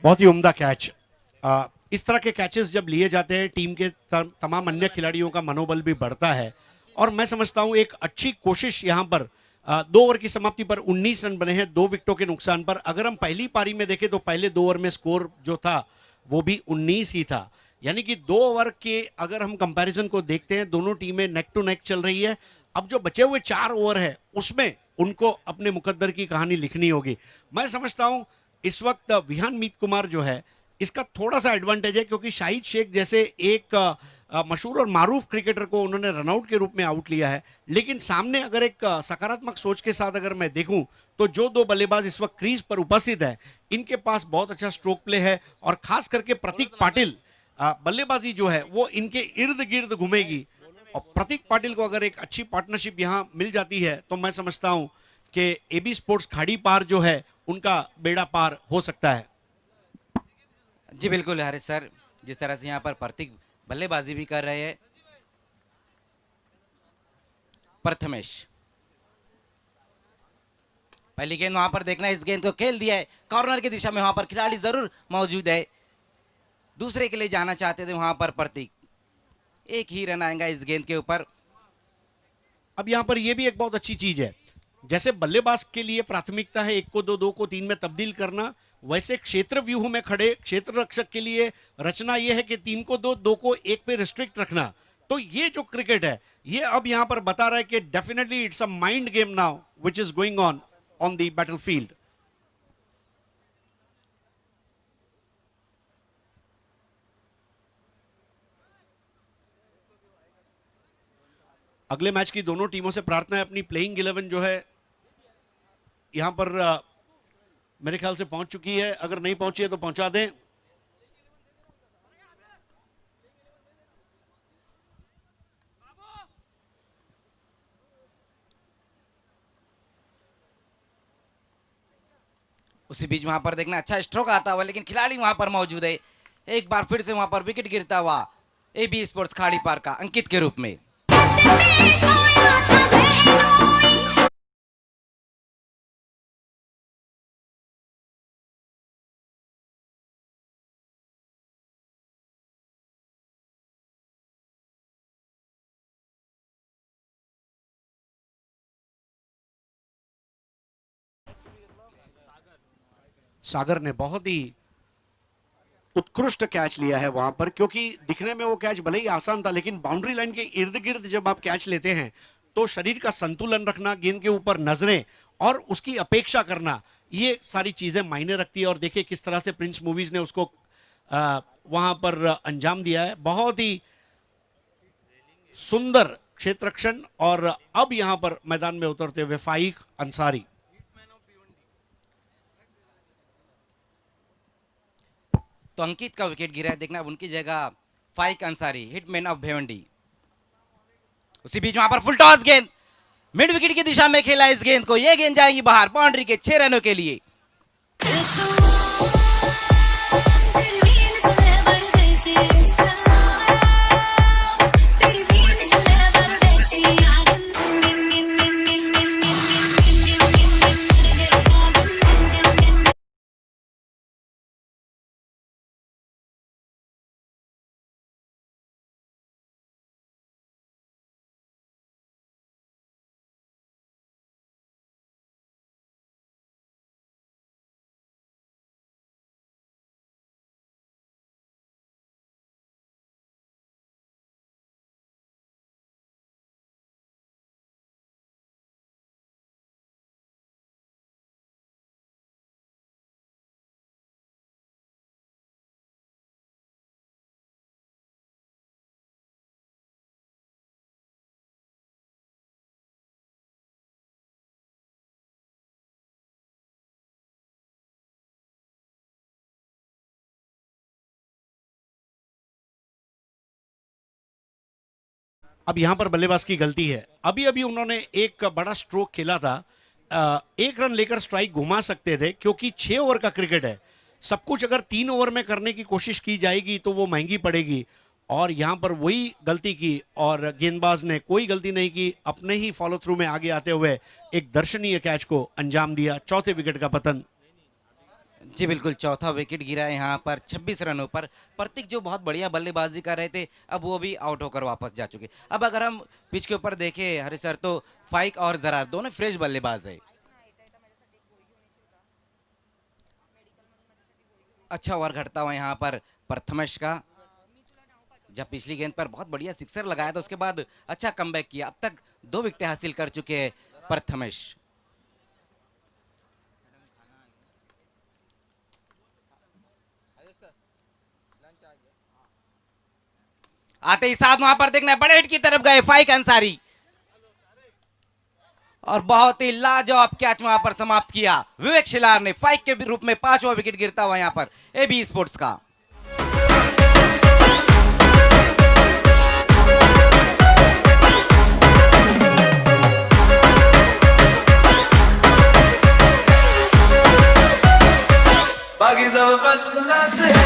बहुत ही उम्दा कैच। इस तरह के कैचेस जब लिए जाते हैं टीम के तमाम अन्य खिलाड़ियों का मनोबल भी बढ़ता है और मैं समझता हूं एक अच्छी कोशिश यहां पर 2 ओवर की समाप्ति पर 19 रन बने हैं 2 विकेटों के नुकसान पर। अगर हम पहली पारी में देखें तो पहले 2 ओवर में स्कोर जो था वो भी 19 ही था, यानी कि 2 ओवर के अगर हम कंपैरिजन को देखते हैं दोनों टीमें नेक टू नेक चल रही है। अब जो बचे हुए 4 ओवर है उसमें उनको अपने मुकद्दर की कहानी लिखनी होगी। मैं समझता हूं इस वक्त विहान मीत कुमार जो है इसका थोड़ा सा एडवांटेज है क्योंकि शाहिद शेख जैसे एक मशहूर और मारूफ क्रिकेटर को उन्होंने रनआउट के रूप में आउट लिया है, लेकिन सामने अगर एक सकारात्मक सोच के साथ अगर मैं देखूं तो जो 2 बल्लेबाज इस वक्त क्रीज पर उपस्थित है इनके पास बहुत अच्छा स्ट्रोक प्ले है और खास करके प्रतीक पाटिल बल्लेबाजी जो है वो इनके इर्द गिर्द घूमेगी और प्रतीक पाटिल को अगर एक अच्छी पार्टनरशिप यहां मिल जाती है तो मैं समझता हूं कि एबी स्पोर्ट्स खाड़ी पार जो है उनका बेड़ा पार हो सकता है। जी बिल्कुल हरीश सर, जिस तरह से यहाँ पर प्रतीक बल्लेबाजी भी कर रहे हैं। प्रथमेश पहली गेंद वहां पर देखना, इस गेंद को खेल दिया है कॉर्नर की दिशा में, वहां पर खिलाड़ी जरूर मौजूद है, दूसरे के लिए जाना चाहते थे वहां पर प्रतीक। एक ही रन आएगा इस गेंद के ऊपर। अब यहां पर यह भी एक बहुत अच्छी चीज है, जैसे बल्लेबाज के लिए प्राथमिकता है 1 को 2, 2 को 3 में तब्दील करना, वैसे क्षेत्र व्यूह में खड़े क्षेत्र रक्षक के लिए रचना यह है कि 3 को 2, 2 को 1 पे रिस्ट्रिक्ट रखना। तो ये जो क्रिकेट है ये अब यहां पर बता रहा है कि definitely it's a mind game now which is going on the battlefield. अगले मैच की दोनों टीमों से प्रार्थना है अपनी प्लेइंग 11 जो है यहां पर मेरे ख्याल से पहुंच चुकी है, अगर नहीं पहुंची है तो पहुंचा दें। उसी बीच वहां पर देखना अच्छा स्ट्रोक आता हुआ, लेकिन खिलाड़ी वहां पर मौजूद है। एक बार फिर से वहां पर विकेट गिरता हुआ एबी स्पोर्ट्स खाड़ी पार का अंकित के रूप में। सागर ने बहुत ही उत्कृष्ट कैच लिया है वहां पर, क्योंकि दिखने में वो कैच भले ही आसान था लेकिन बाउंड्री लाइन के इर्द गिर्द जब आप कैच लेते हैं तो शरीर का संतुलन रखना, गेंद के ऊपर नजरें और उसकी अपेक्षा करना, ये सारी चीजें मायने रखती है। और देखिए किस तरह से प्रिंस मूवीज ने उसको वहां पर अंजाम दिया है, बहुत ही सुंदर क्षेत्ररक्षण। और अब यहां पर मैदान में उतरते हुए फाइक अंसारी। तो अंकित का विकेट गिरा है। देखना अब उनकी जगह फाइक अंसारी, हिटमैन ऑफ भिवंडी। उसी बीच वहां पर फुल टॉस गेंद मिड विकेट की दिशा में खेला इस गेंद को, ये गेंद जाएगी बाहर बाउंड्री के 6 रनों के लिए। अब यहां पर बल्लेबाज की गलती है। अभी अभी उन्होंने एक बड़ा स्ट्रोक खेला था, 1 रन लेकर स्ट्राइक घुमा सकते थे, क्योंकि 6 ओवर का क्रिकेट है। सब कुछ अगर 3 ओवर में करने की कोशिश की जाएगी तो वो महंगी पड़ेगी, और यहां पर वही गलती की और गेंदबाज ने कोई गलती नहीं की, अपने ही फॉलो थ्रू में आगे आते हुए एक दर्शनीय कैच को अंजाम दिया। चौथे विकेट का पतन। जी बिल्कुल, चौथा विकेट गिरा है यहाँ पर 26 रनों पर। प्रतीक जो बहुत बढ़िया बल्लेबाजी कर रहे थे, अब वो भी आउट होकर वापस जा चुके। अब अगर हम पिच के ऊपर देखें हरी सर, तो फाइक और जरार दोनों फ्रेश बल्लेबाज है। अच्छा ओवर घटता हुआ यहाँ पर प्रथमेश का, जब पिछली गेंद पर बहुत बढ़िया सिक्सर लगाया था, उसके बाद अच्छा कमबैक किया। अब तक 2 विकेट हासिल कर चुके हैं प्रथमेश। आते ही साथ वहां पर देखना बड़े हिट की तरफ गए फाइक अंसारी, और बहुत ही लाजवाब कैच वहां पर समाप्त किया विवेक शिलार ने। फाइक के रूप में 5वां विकेट गिरता हुआ यहां पर एबी स्पोर्ट्स का। बाकी सब फर्स्ट क्लास है।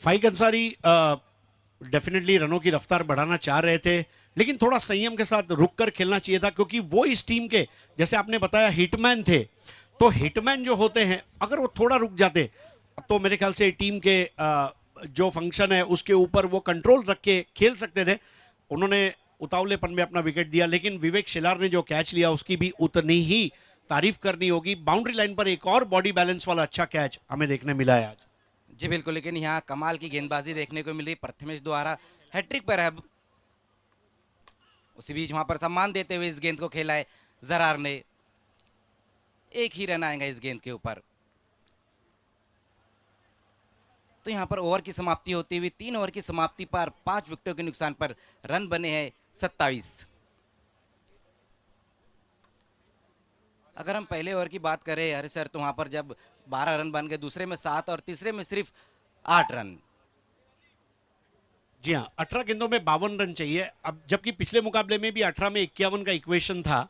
फाइक अंसारी डेफिनेटली रनों की रफ्तार बढ़ाना चाह रहे थे, लेकिन थोड़ा संयम के साथ रुककर खेलना चाहिए था, क्योंकि वो इस टीम के, जैसे आपने बताया, हिटमैन थे। तो हिटमैन जो होते हैं, अगर वो थोड़ा रुक जाते तो मेरे ख्याल से टीम के जो फंक्शन है उसके ऊपर वो कंट्रोल रख के खेल सकते थे। उन्होंने उतावलेपन में अपना विकेट दिया, लेकिन विवेक शिलार ने जो कैच लिया उसकी भी उतनी ही तारीफ करनी होगी। बाउंड्री लाइन पर एक और बॉडी बैलेंस वाला अच्छा कैच हमें देखने मिला है आज। जी बिल्कुल, लेकिन यहाँ कमाल की गेंदबाजी देखने को मिली प्रथमेश द्वारा। हैट्रिक पर है। उसी बीच वहां पर सम्मान देते हुए इस गेंद को खेला है जरार ने। एक ही रन आएगा इस गेंद के ऊपर। तो यहाँ पर ओवर की समाप्ति होती हुई 3 ओवर की समाप्ति पर 5 विकेटों के नुकसान पर रन बने हैं 27। अगर हम पहले ओवर की बात करें हरी सर, तो वहां पर जब 12 रन बन गए, दूसरे में 7 और तीसरे में सिर्फ 8 रन। जी हाँ, 18 गेंदों में 52 रन चाहिए। अब जबकि पिछले मुकाबले में भी 18 में 51 का इक्वेशन था,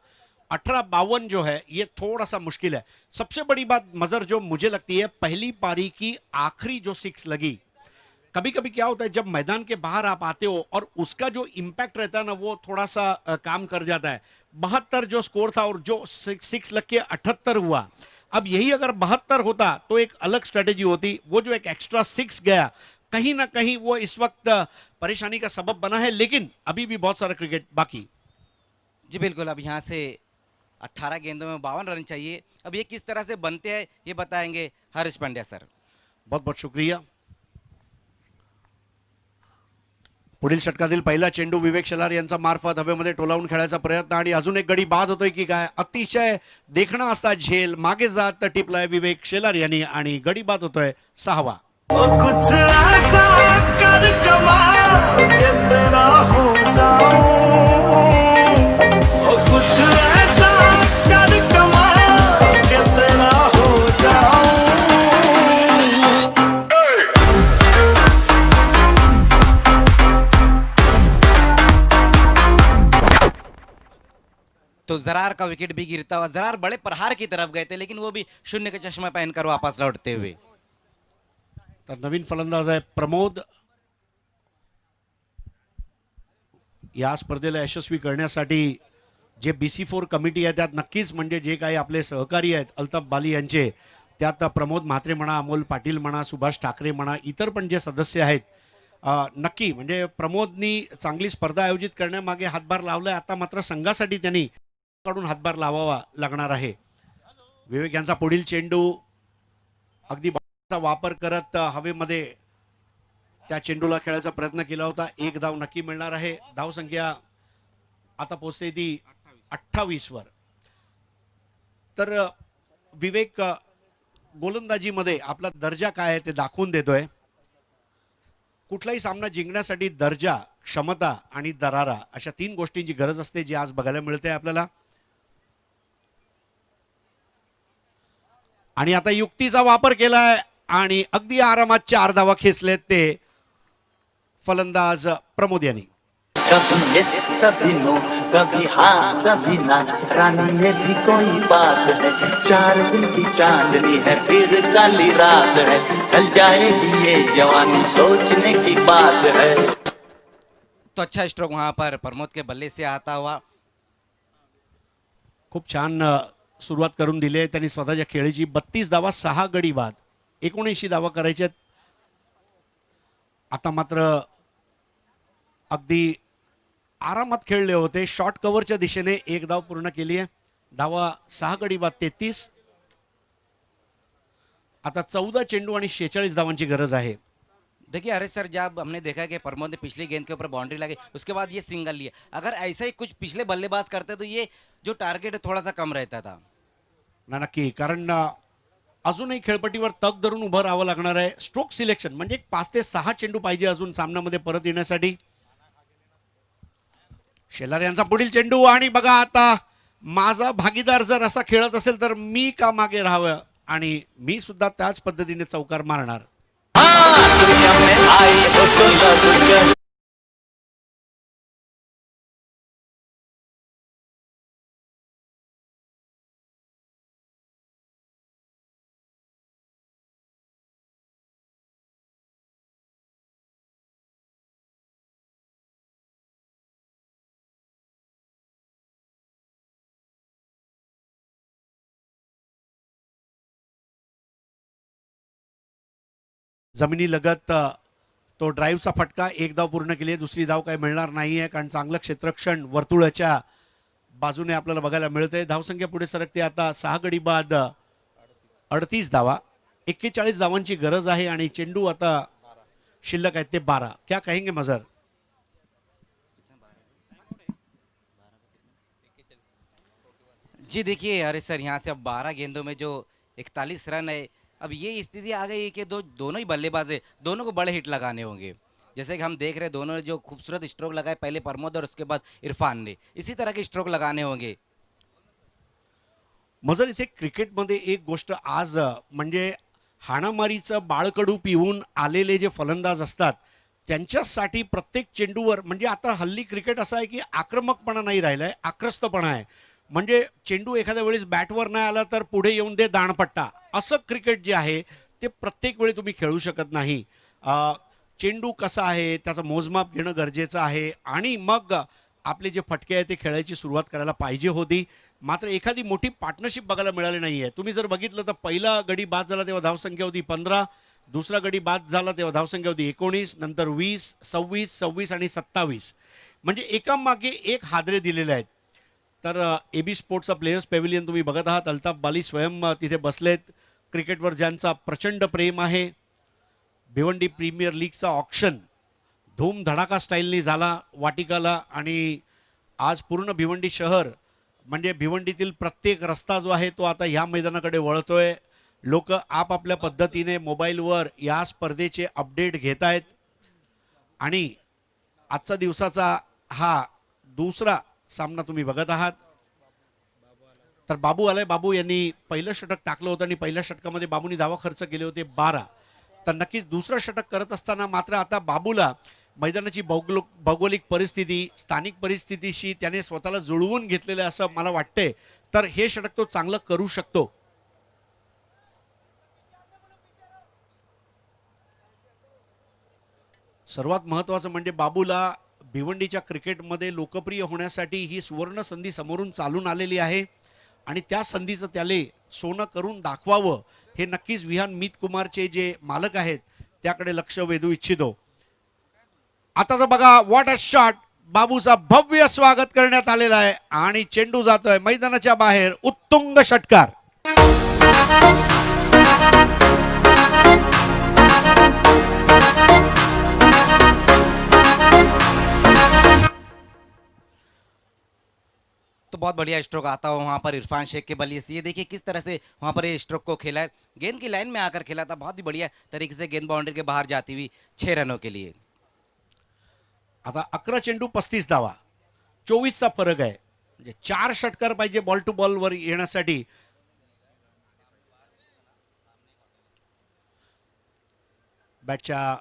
18-52 जो है ये थोड़ा सा मुश्किल है। सबसे बड़ी बात मजर जो मुझे लगती है, पहली पारी की आखिरी जो 6 लगी, कभी कभी क्या होता है जब मैदान के बाहर आप आते हो और उसका जो इम्पैक्ट रहता है ना, वो थोड़ा सा काम कर जाता है। 72 जो स्कोर था और जो 6 लग के 78 हुआ। अब यही अगर 72 होता तो एक अलग स्ट्रेटेजी होती। वो जो एक एक्स्ट्रा 6 गया, कहीं ना कहीं वो इस वक्त परेशानी का सबब बना है, लेकिन अभी भी बहुत सारा क्रिकेट बाकी। जी बिल्कुल, अब यहाँ से 18 गेंदों में 52 रन चाहिए। अब ये किस तरह से बनते हैं ये बताएंगे हरीश पांड्या सर। बहुत बहुत शुक्रिया। पुढील षटकातील पहिला चेंडू विवेक शेलार यांचा मार्फत हवेमध्ये टोलावून खेळायचा प्रयत्न आणि अजून एक गडी बाद होतोय की काय, अतिशय देखणा असता झेल मागे जात टिपलाय विवेक शेलार यांनी आणि गडी बाद होतोय 6वा. कुछ ऐसा कर कमाल के तेरा हो जाऊं, कुछ ऐसा कर कमाल के तेरा हो जाऊं. तो जरार का विकेट भी गिरता हुआ, जरार बड़े प्रहार की तरफ गए थे लेकिन वो भी शून्य का चश्मा पहनकर वापस लौटते हुए. तर नवीन फलंदाज आहे प्रमोद. या स्पर्धेला यशस्वी करण्यासाठी जे BC4 कमिटी आहे त्यात नक्कीच म्हणजे जे काही आपले सहकारी आहेत अल्ताफ बाली यांचे, त्यात प्रमोद म्हात्रे म्हणा, अमोल पाटील म्हणा, सुभाष ठाकरे म्हणा, इतर पण जे सदस्य आहेत, नक्की म्हणजे प्रमोदनी चांगली स्पर्धा आयोजित करण्यामागे हातभार लावलाय. आता मात्र संघासाठी त्यांनी कडून हातभार लावावा लागणार आहे. विवेक यांचा पुढील चेंडू अगदी चा वापर करत हवेमध्ये त्या चेंडूला खेळायचा प्रयत्न केला होता. एक धाव नक्की मिळणार आहे. धावसंख्या आता पोहोचते ती 28 वर. तर विवेक गोलंदाजीमध्ये आपला दर्जा काय आहे ते दाखवून देतोय. कुठलाही सामना जिंकण्यासाठी दर्जा, क्षमता आणि दरारा अशा 3 गोष्टींची गरज असते, जी आज बघायला मिळते आपल्याला. आणि आता युक्तीचा वापर केलाय आणि अगदी आरामात 4 धावा खेचलेत ते फलंदाज प्रमोद यांनी. कभी yes कभी no कभी हाँ कभी ना, रानी में भी कोई बात है, 4 दिन की चांदनी है फिर काली रात है, ढल जाएगी ये जवानी सोचने की बात है. तो अच्छा स्ट्रोक वहां पर प्रमोद के बल्ले से आता हुआ. खूप छान सुरुवात करून दिली आहे त्यांनी स्वतःच्या खेळीची. 32 धावा, 6 गडी बाद, 79 धावा करायच्यात. आता मात्र अगदी आरामात खेळले होते. शॉर्ट कव्हरच्या दिशेने 1 धाव पूर्ण केली आहे. धावा 6 गडी बाद 33. आता 14 चेंडू आणि 46 धावांची गरज आहे. देखिए अरे सर, जब हमने देखा कि प्रमोद ने पिछली गेंद के ऊपर बाउंड्री लगी, उसके बाद ये सिंगल लिया, अगर ऐसा ही कुछ पिछले बल्लेबाज करते तो ये जो टारगेट है थोड़ा सा कम रहता था. नक्की, कारण अजूनही खेळपट्टीवर तग धरून उभं राहावं लागणार आहे. स्ट्रोक सिलेक्शन म्हणजे 5 ते 6 चेंडू पाहिजे अजून सामन्यामध्ये परत येण्यासाठी. शेलार यांचा पुढील चेंडू आणि बघा आता माझा भागीदार जर असा खेळत असेल तर मी का मागे राहावं, आणि मी सुद्धा त्याच पद्धतीने चौकार मारणार. दुनिया में आई हो तो लग गई. जमिनी लगत तो ड्राईव्हचा फटका, 1 धाव पूर्ण केली आहे. दुसरी धाव काही मिळणार नाही आहे कारण चांगलं क्षेत्ररक्षण वर्तुळाच्या बाजूने आपल्याला बघायला मिळतंय. धावसंख्या पुढे सरकते आता 6 गडी बाद 38 धावा, 41 धावांची गरज आहे आणि चेंडू आता शिल्लक आहेत ते 12. क्या कहेंगे मजर? जी देखिए अरे सर, यहाँ से अब 12 गेंदों में जो 41 रन है, अब ये स्थिति आ गई है कि दोनों ही बल्लेबाज है, दोनों को बड़े हिट लगाने होंगे. जैसे कि हम देख रहे हैं दोनों ने जो खूबसूरत स्ट्रोक लगाए, पहले प्रमोद और उसके बाद इरफान ने, इसी तरह के स्ट्रोक लगाने होंगे. मजर, इथे क्रिकेटमध्ये एक गोष्ट आज म्हणजे हाणामारीचं बाळकडू पिऊन आलेले जे फलंदाज असतात त्यांच्यासाठी प्रत्येक चेंडूवर, म्हणजे आता हल्ली क्रिकेट असं आहे की आक्रमकपणा नाही राहिलाय, आक्रस्तपणा आहे. म्हणजे चेंडू एखाद्या वेळेस बॅटवर नाही आला तर पुढे येऊन दे दाणपट्टा, असं क्रिकेट जे आहे ते प्रत्येक वेळी तुम्ही खेळू शकत नाही. चेंडू कसा आहे त्याचं मोजमाप घेणं गरजेचं आहे आणि मग आपले जे फटके आहे ते खेळायची सुरुवात करायला पाहिजे होती. मात्र एखादी मोठी पार्टनरशिप बघायला मिळाली नाही आहे. तुम्ही जर बघितलं तर पहिला गडी बाद झाला तेव्हा धावसंख्या होती 15, दुसरा गडी बाद झाला तेव्हा धावसंख्या होती 19, नंतर 20, 26, 26 आणि 27, म्हणजे एकामागे एक हादरे दिलेले आहेत. तर AB स्पोर्ट्सचा प्लेयर्स पेव्हिलियन तुम्ही बघत आहात. अल्ताफ बाली स्वयं तिथे बसलेत. क्रिकेटवर ज्यांचा प्रचंड प्रेम आहे, भिवंडी प्रीमियर लीगचा ऑक्शन धूमधडाका स्टाईलनी झाला वाटिकाला. आणि आज पूर्ण भिवंडी शहर म्हणजे भिवंडीतील प्रत्येक रस्ता जो आहे तो आता ह्या मैदानाकडे वळतोय. लोक आपापल्या पद्धतीने मोबाईलवर या स्पर्धेचे अपडेट घेत आहेत. आणि आजचा दिवसाचा हा दुसरा सामना तुम्ही बघत आहात. तर बाबू आलाय. बाबू यांनी पहिलं षटक टाकलं होतं आणि पहिल्या षटकामध्ये बाबूंनी धावा खर्च केले होते 12. तर नक्कीच दुसरं षटक करत असताना मात्र आता बाबूला मैदानाची भौगोलिक परिस्थिती, स्थानिक परिस्थितीशी त्याने स्वतःला जुळवून घेतलेलं असं मला वाटतंय. तर हे षटक तो चांगलं करू शकतो. सर्वात महत्त्वाचं म्हणजे बाबूला भिवंडीच्या क्रिकेटमध्ये लोकप्रिय होण्यासाठी ही सुवर्ण संधी समोरून चालून आलेली आहे. आणि त्या संधीचं त्याले सोनं करून दाखवावं हे नक्कीच विहान मीत कुमारचे जे मालक आहेत त्याकडे लक्ष वेधू इच्छितो. आताचा बघा व्हॉट अ शॉट. बाबूचा भव्य स्वागत करण्यात आलेला आहे आणि चेंडू जातोय मैदानाच्या बाहेर. उत्तुंग षटकार. तो बहुत बढ़िया स्ट्रोक आता हो वहाँ पर इरफान शेख के बल्ले से. ये देखिए किस तरह से वहाँ पर ये स्ट्रोक को खेला है. गेंद की लाइन में आकर खेला था. बहुत ही बढ़िया तरीके से गेंद बाउंड्री के बाहर जाती हुई 6 रनों के लिए. आता 11 चेंडू 35 धावा, 24चा फरक आहे. म्हणजे 4 षटकार पाहिजे बॉल टू बॉल वर येण्यासाठी. बॅटच्या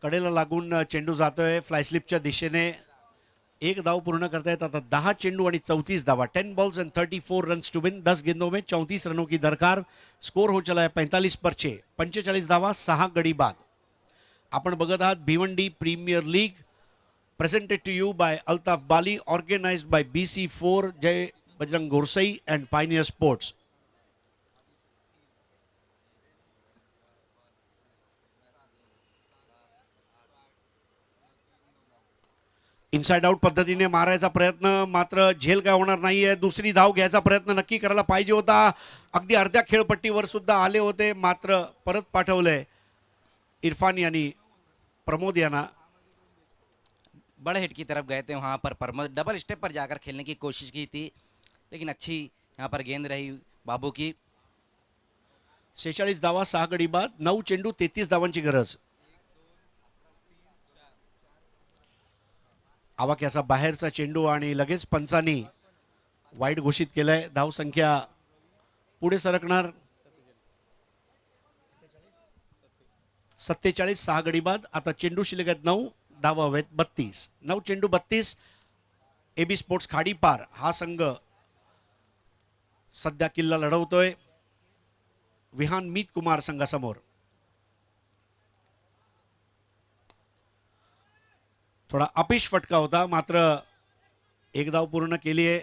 कडेला लागून चेंडू जातोय फ्लाय स्लिपच्या दिशेने. एक धाव पूर्ण करतायत आता. 10 चेंडू आणि 34 धावा. 10 balls and 34 runs to win. 10 गेंदों में 34 रनों की दरकार. स्कोर हो चला है 45 पर 6. 45 धावा 6 गडी बाद. आपण बघत आहात Bhiwandi premier league presented to you by Altaf Bali, organised by BC4, Jai Bajrang Gorsai and pioneer sports. Inside out पद्धतीने मारायचा प्रयत्न, मात्र झेल काय होणार नाहीये. दुसरी धाव घ्यायचा प्रयत्न नक्की करायला पाहिजे होता. अगदी अर्ध्या खेळपट्टीवर सुद्धा आले होते, मात्र परत पाठवलंय इरफान यांनी प्रमोद यांना. बड़े हिट की तरफ गए थे वहाँ पर प्रमोद. डबल स्टेप पर जाकर खेलने की कोशिश की थी लेकिन अच्छी यहाँ पर गेंद रही बाबू की. 46 धावा 6 गडी बाद. 9 चेंडू 33 धावांची गरज. आवाक्याचा बाहेरचा चेंडू आणि लगेच पंचांनी वाईट घोषित केलंय. धाव संख्या पुढे सरकणार. 47 6 गडी बाद. आता चेंडू शिल्लक आहेत 9, धावा हवेत 32. 9 चेंडू 32. AB स्पोर्ट्स खाडीपार हा संघ सध्या किल्ला लढवतोय विहान मीत कुमार संघासमोर. थोडा अपिश फटका होता, मात्र एक धाव पूर्ण केली आहे.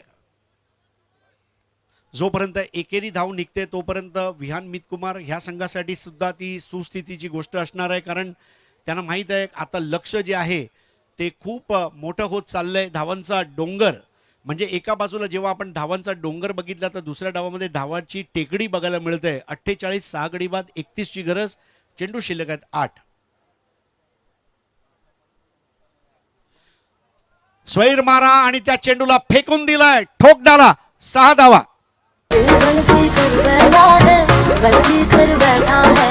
जोपर्यंत एकेरी धाव निघते तोपर्यंत विहान मीत कुमार ह्या संघासाठी सुद्धा ती सुस्थितीची गोष्ट असणार आहे. कारण त्यांना माहीत आहे आता लक्ष जे आहे ते खूप मोठं होत चाललंय. धावांचा डोंगर म्हणजे एका बाजूला जेव्हा आपण धावांचा डोंगर बघितला तर दुसऱ्या डावामध्ये धावांची टेकडी बघायला मिळते. 48 6 गडी बाद 31 ची गरज. चेंडू शिल्लक आहेत 8. स्वैर मारा आणि त्या चेंडूला फेकून दिलाय. ठोक डाला. 6 धावा. गलती कर बैठा है, गलती कर बैठा है.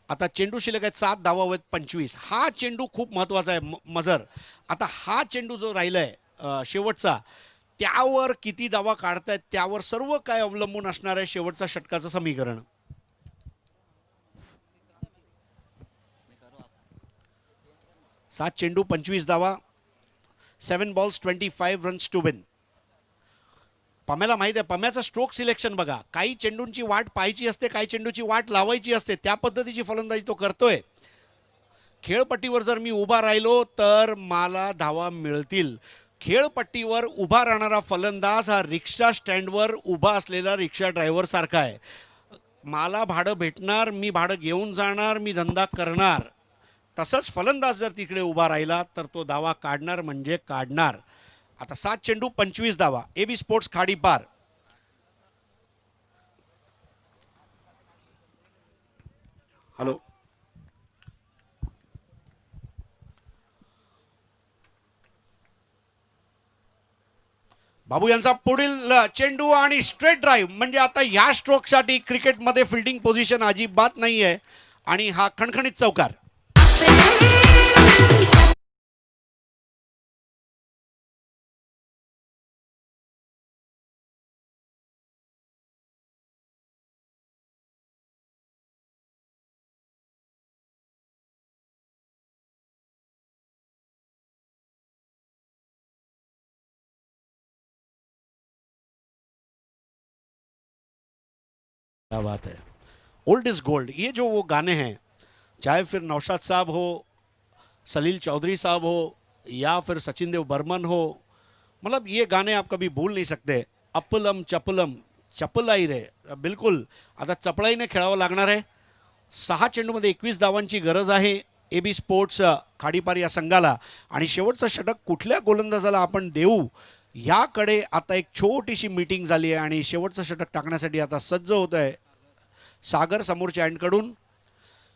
आता चेंडू शिल्लक आहेत 7 धावावेत 25. हा चेंडू खूप महत्त्वाचा आहे मजर. आता हा चेंडू जो राहिलाय शेवटचा, त्यावर किती धावा काढतायत त्यावर सर्व काय अवलंबून असणार आहे शेवटचा षटकाचं समीकरण. सात चेंडू 25 धावा, 7 balls 25 रन्स टू विन. पम्याला माहित आहे, पम्याचं स्ट्रोक सिलेक्शन बघा. काही चेंडूंची वाट पाहायची असते, काही चेंडूची वाट लावायची असते, त्या पद्धतीची फलंदाजी तो करतोय. खेळपट्टीवर जर मी उभा राहिलो तर मला धावा मिळतील. खेळपट्टीवर उभा राहणारा फलंदाज हा रिक्षा स्टँडवर उभा असलेला रिक्षा ड्रायव्हर सारखा आहे. मला भाडं भेटणार, मी भाडं घेऊन जाणार, मी धंदा करणार. तसंच फलंदाज जर तिकडे उभा राहिला तर तो धावा काढणार म्हणजे काढणार. आता 7 चेंडू 25 धावा. AB sports Khadipar. Hello, Babu यांचा पुढील चेंडू आणि स्ट्रेट ड्राईव्ह. म्हणजे आता ह्या स्ट्रोकसाठी क्रिकेटमध्ये फिल्डिंग पोझिशन अजिबात नाही आहे आणि हा खणखणीत चौकार. क्या बात है. Old is gold. ये जो वो गाने हैं, चाहे फिर नौशाद साहब हो, सलील चौधरी साहब हो या फिर सचिन देव बर्मन हो, मतलब ये गाने आप कभी भूल नहीं सकते. अपलम चपलम चपलाई रे. बिलकुल आता चपळाईने खेळावं लागणार आहे. 6 चेंडूमध्ये 21 धावांची गरज आहे एबी स्पोर्ट्स खाडीपार या संघाला. आणि शेवटचं षटक कुठल्या गोलंदाजाला आपण देऊ याकडे आता एक छोटीशी मीटिंग झाली आहे आणि शेवटचं षटक टाकण्यासाठी आता सज्ज होत आहे सागर समोरच्या एंडकडून.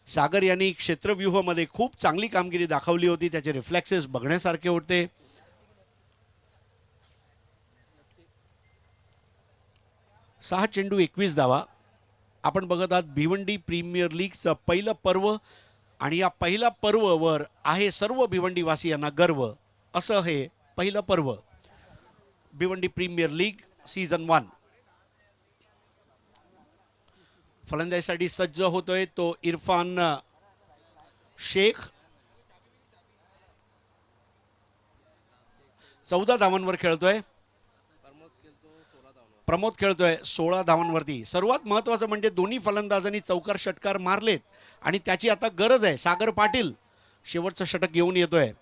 सागर यांनी क्षेत्रव्यूहामध्ये खूप चांगली कामगिरी दाखवली होती. त्याचे रिफ्लेक्सेस बघण्यासारखे होते. सहा चेंडू 21 धावा. आपण बघत आहात भिवंडी प्रीमियर लीगचं पहिलं पर्व आणि या पहिल्या पर्ववर आहे सर्व भिवंडीवासियांना गर्व. असं हे पहिलं पर्व भिवंडी प्रीमियर लीग सीझन 1. फलंदाजीसाठी सज्ज होतोय तो इरफान शेख. 14 धावांवर खेळतोय. प्रमोद खेळतोय 16 धावांवरती. सर्वात महत्त्वाचं म्हणजे दोन्ही फलंदाजांनी चौकार षटकार मारलेत आणि त्याची आता गरज आहे. सागर पाटील शेवटचं षटक घेऊन येतोय.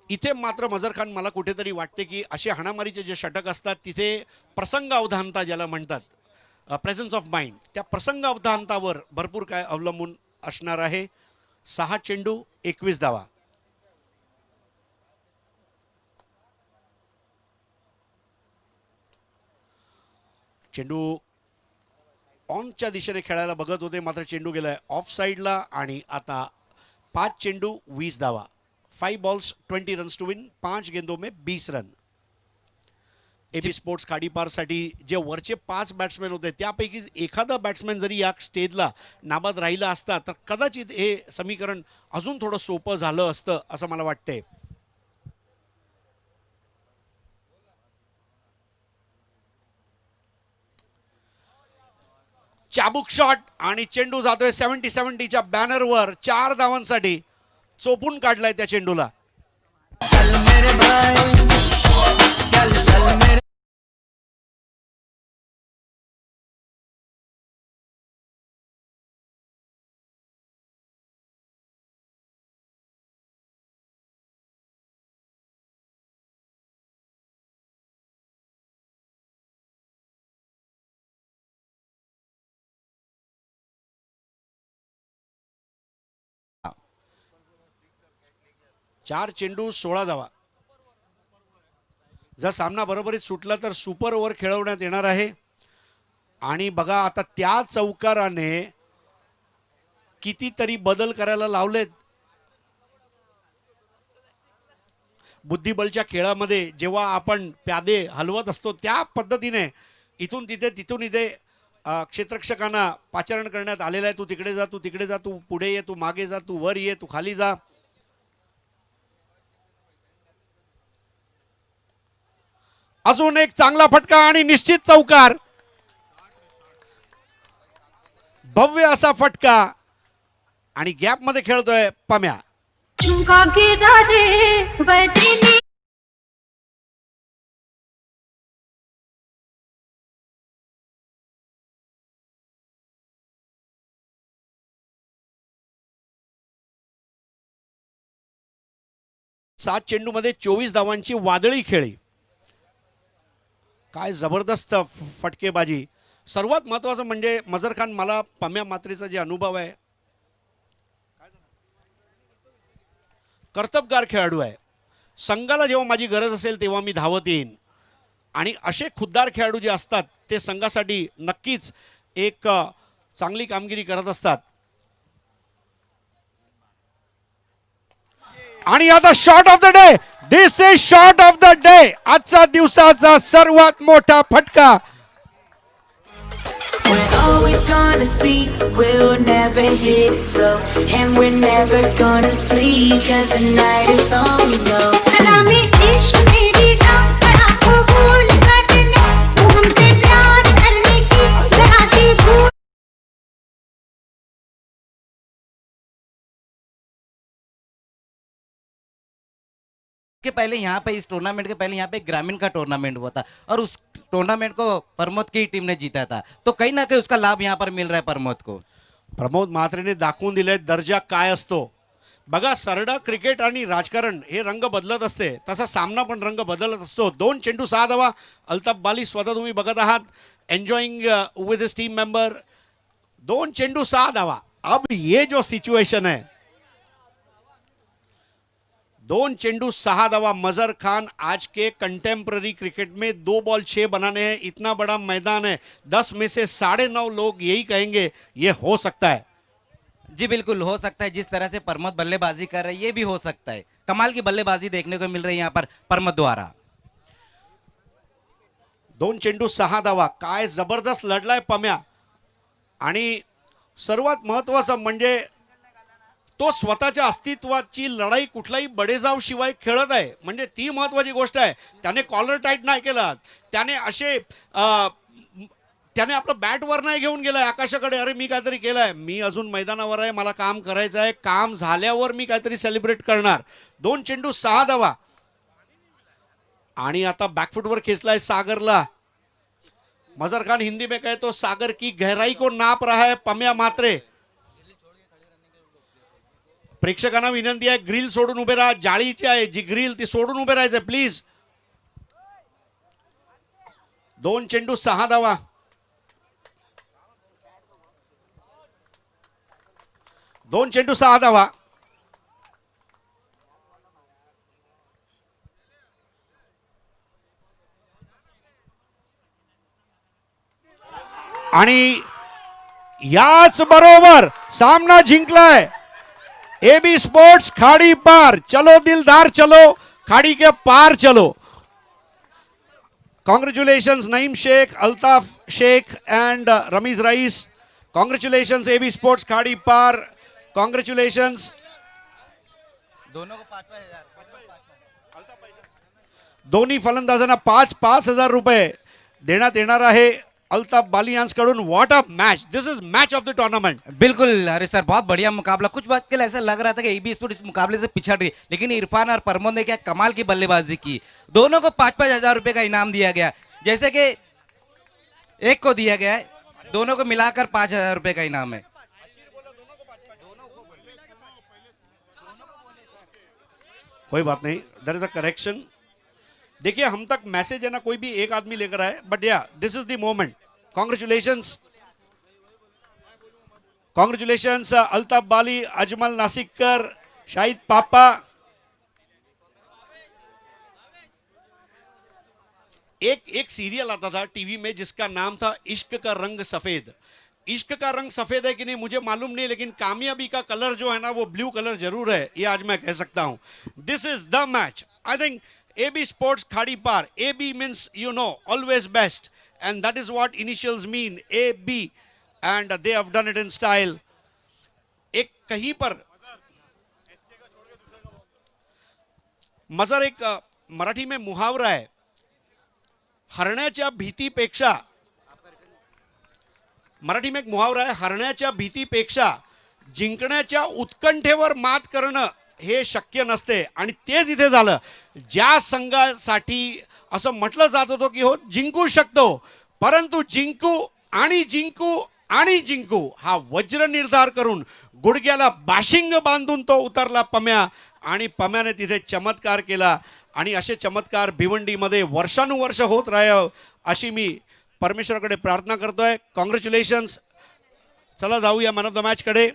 इथे मात्र मजर खान मला कुठेतरी वाटते की असे हाणामारीचे जे षटक असतात तिथे प्रसंगावधानता ज्याला म्हणतात, प्रेझन्स ऑफ माइंड, त्या प्रसंगावधानतावर भरपूर काय अवलंबून असणार आहे. 6 चेंडू 21 धावा. चेंडू ऑनच्या दिशेने खेळायला बघत होते मात्र चेंडू गेलाय ऑफ साईडला आणि आता 5 चेंडू 20 धावा. 5 balls 20 रन्स टू विन. 5 गेंदों में 20 रन. एबी स्पोर्ट्स खाडीपारसाठी जे वरचे 5 बॅट्समॅन होते त्यापैकी एखादा बॅट्समॅन जरी या स्टेजला नाबाद राहिला असता तर कदाचित हे समीकरण अजून थोडं सोपं झालं असतं असं मला वाटतंय. चाबुक शॉट आणि चेंडू जातोय 70-70च्या बॅनरवर. 4 धावांसाठी चोपून काढलाय त्या चेंडूला. चार चेंडू 16 धावा. जर सामना बरोबरीत सुटला तर सुपर ओव्हर खेळवण्यात येणार आहे. आणि बघा आता त्या चौकाराने कितीतरी बदल करायला लावलेत. बुद्धिबळच्या खेळामध्ये जेव्हा आपण प्यादे हलवत असतो त्या पद्धतीने इथून तिथे तिथून इथे क्षेत्ररक्षकांना पाचारण करण्यात आलेलं आहे. तू तिकडे जा, तू तिकडे जा, तू पुढे ये, तू मागे जा, तू वर ये, तू खाली जा. अजून एक चांगला फटका आणि निश्चित चौकार. भव्य असा फटका आणि गॅप मध्ये खेळतोय पम्या. झुमका गिरा रे बदली सात चेंडूमध्ये 24 धावांची वादळी खेळी. काय जबरदस्त फटकेबाजी. सर्वात महत्त्वाचं म्हणजे मजर खान, मला पम्या मात्रेचा जे अनुभव आहे, कर्तबगार खेळाडू आहे. संघाला जेव्हा माझी गरज असेल तेव्हा मी धावत येईन. आणि असे खुद्दार खेळाडू जे असतात ते संघासाठी नक्कीच एक चांगली कामगिरी करत असतात. आणि आता shot of the day. This is shot of the day. आजचा दिवसाचा सर्वात मोठा फटका. We're always gonna speak, we'll never hit it slow, and we're never gonna sleep, 'cause the night is all we know. सलामी इश्क तेरी जान बड़ा कबूल करने तू हमसे प्यार करने की जरा सी भूल के पहले यहाँ पे, इस टूर्नामेंट के पहले यहाँ पे ग्रामीण का टूर्नामेंट हुआ था और उस टूर्नामेंट को प्रमोद की टीम ने जीता था. तो कहीं ना कहीं उसका लाभ यहाँ पर मिल रहा है प्रमोद को. प्रमोद म्हात्रेने दाखवून दिले दर्जा काय असतो. बघा, सरडा क्रिकेट आणि राजकारण हे रंग बदलत असते, तसा सामना पण रंग बदलत असतो. 2 चेंडू 6 धावा. अल्ताफ बाली स्वतः तुम्ही बघत आहात, enjoying with his team member. 2 चेंडू 6 धावा. अब ये जो सिचुएशन है, 2 चेंडू 6 धावा. मजर खान आज के कंटेम्प्ररी क्रिकेट में 2 बॉल 6 बनाने हैं. इतना बड़ा मैदान है, 10 में से 9.5 लोग यही कहेंगे ये हो सकता है. जी बिल्कुल हो सकता है. जिस तरह से प्रमोद बल्लेबाजी कर रहे हैं ये भी हो सकता है. कमाल की बल्लेबाजी देखने को मिल रही है यहाँ पर प्रमोद द्वारा. 2 चेंडू 6 धावा. काय जबरदस्त लढलाय पम्या. आणि सर्वात महत्वाचं म्हणजे तो स्वतःच्या अस्तित्वाची लढाई कुठलाही बडेजाव शिवाय खेळत आहे. म्हणजे ती महत्वाची गोष्ट आहे. त्याने कॉलर टाईट नाही केला. त्याने त्याने आपलं बॅटवर नाही घेऊन गेलाय आकाशाकडे, अरे मी काहीतरी केलंय, मी अजून मैदानावर आहे, मला काम करायचं आहे, काम झाल्यावर मी काहीतरी सेलिब्रेट करणार. 2 चेंडू 6 धावा. आणि आता बॅकफुटवर खेचलाय सागरला. मजर खान हिंदी में कहे तो सागर की गहराई को नाप रहा है पम्या मात्रे. प्रेक्षकांना विनंती आहे, ग्रिल सोडून उभे राहा. जाळीची आहे जी ग्रिल ती सोडून उभे राहायचं प्लीज. 2 चेंडू 6 धावा. 2 चेंडू 6 धावा. आणि याच बरोबर सामना जिंकलाय एबी स्पोर्ट्स खाड़ी पार. चलो दिलदार चलो, खाड़ी के पार चलो. Congratulations Naeem Shaikh, Altaf Shaikh and Rameez Rais. Congratulations AB sports Khadi Paar. Congratulations. दोनों को 5-5 हजार. दोन्ही फलंदाजांना 5-5 हजार रुपये देण्यात येणार आहे अल्ताफ बालियांस कडून. What a match. This is match of the tournament. बिल्कुल अरे सर, बहुत बढ़िया मुकाबला. कुछ वक्त के लिए ऐसा लग रहा था कि एबी स्पोर्ट इस मुकाबले से पिछड़ रही, लेकिन इरफान और प्रमोद ने क्या कमाल की बल्लेबाजी की. दोनों को 5-5 हजार रुपए का इनाम दिया गया. जैसे कि एक को दिया गया है, दोनों को मिलाकर 5 हजार रुपए का इनाम है. कोई बात नहीं, देयर इज अ करेक्शन. देखिए, हम तक मैसेज है ना कोई भी एक आदमी लेकर आए, but yeah this is the moment. Congratulations, congratulations Altaf Bali, Ajmal Nasikkar, Shahid पापा. एक सीरियल आता था टीवी में जिसका नाम था इश्क का रंग सफेद. इश्क का रंग सफेद है कि नहीं मुझे मालूम नहीं, लेकिन कामयाबी का कलर जो है ना वो ब्लू कलर जरूर है, ये आज मैं कह सकता हूं. This is the match. I think AB Sports Khadi Par. AB means, you know, always best. and that is what initials mean, AB, and they have done it in style. एक कहीं पर मजर एक मराठी में मुहावरा है, हरण्याच्या भीतीपेक्षा, मराठी में एक मुहावरा आहे, हरण्याच्या भीतीपेक्षा जिंकण्याच्या उत्कंठेवर मात करणं हे शक्य नसते. आणि तेच इथे झालं. ज्या संघासाठी असं म्हटलं जात होतं की हो जिंकू शकतो, परंतु जिंकू आणि जिंकू आणि जिंकू हा वज्र निर्धार करून गुडघ्याला बाशिंग बांधून तो उतरला पम्या, आणि पम्याने तिथे चमत्कार केला. आणि असे चमत्कार भिवंडीमध्ये वर्षानुवर्ष होत राहावं अशी मी परमेश्वराकडे प्रार्थना करतोय. कॉंग्रॅच्युलेशन्स. चला जाऊया मॅन ऑफ द मॅच कडे.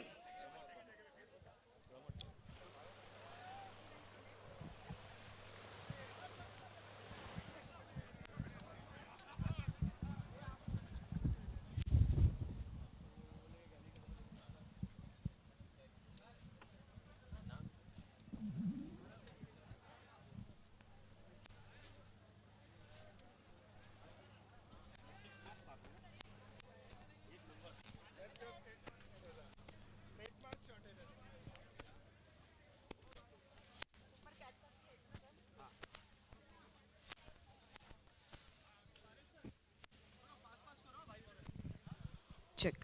check.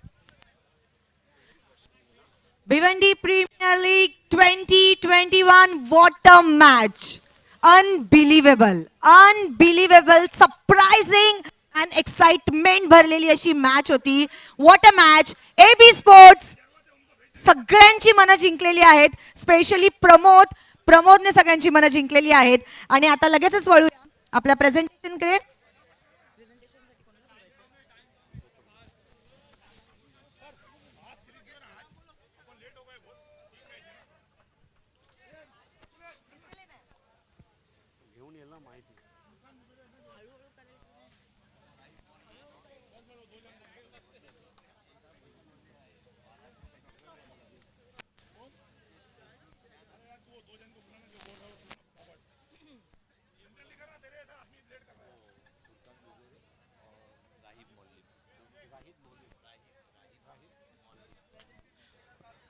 Bhiwandi Premier League 2021, what a match. Unbelievable, unbelievable, surprising and excitement भरलेली अशी मॅच होती. What a match. AB Sports सगळ्यांची मनं जिंकलेली आहेत. स्पेशली प्रमोदने सगळ्यांची मनं जिंकलेली आहेत. आणि आता लगेचच वळूया आपल्या प्रेझेंटेशनकडे.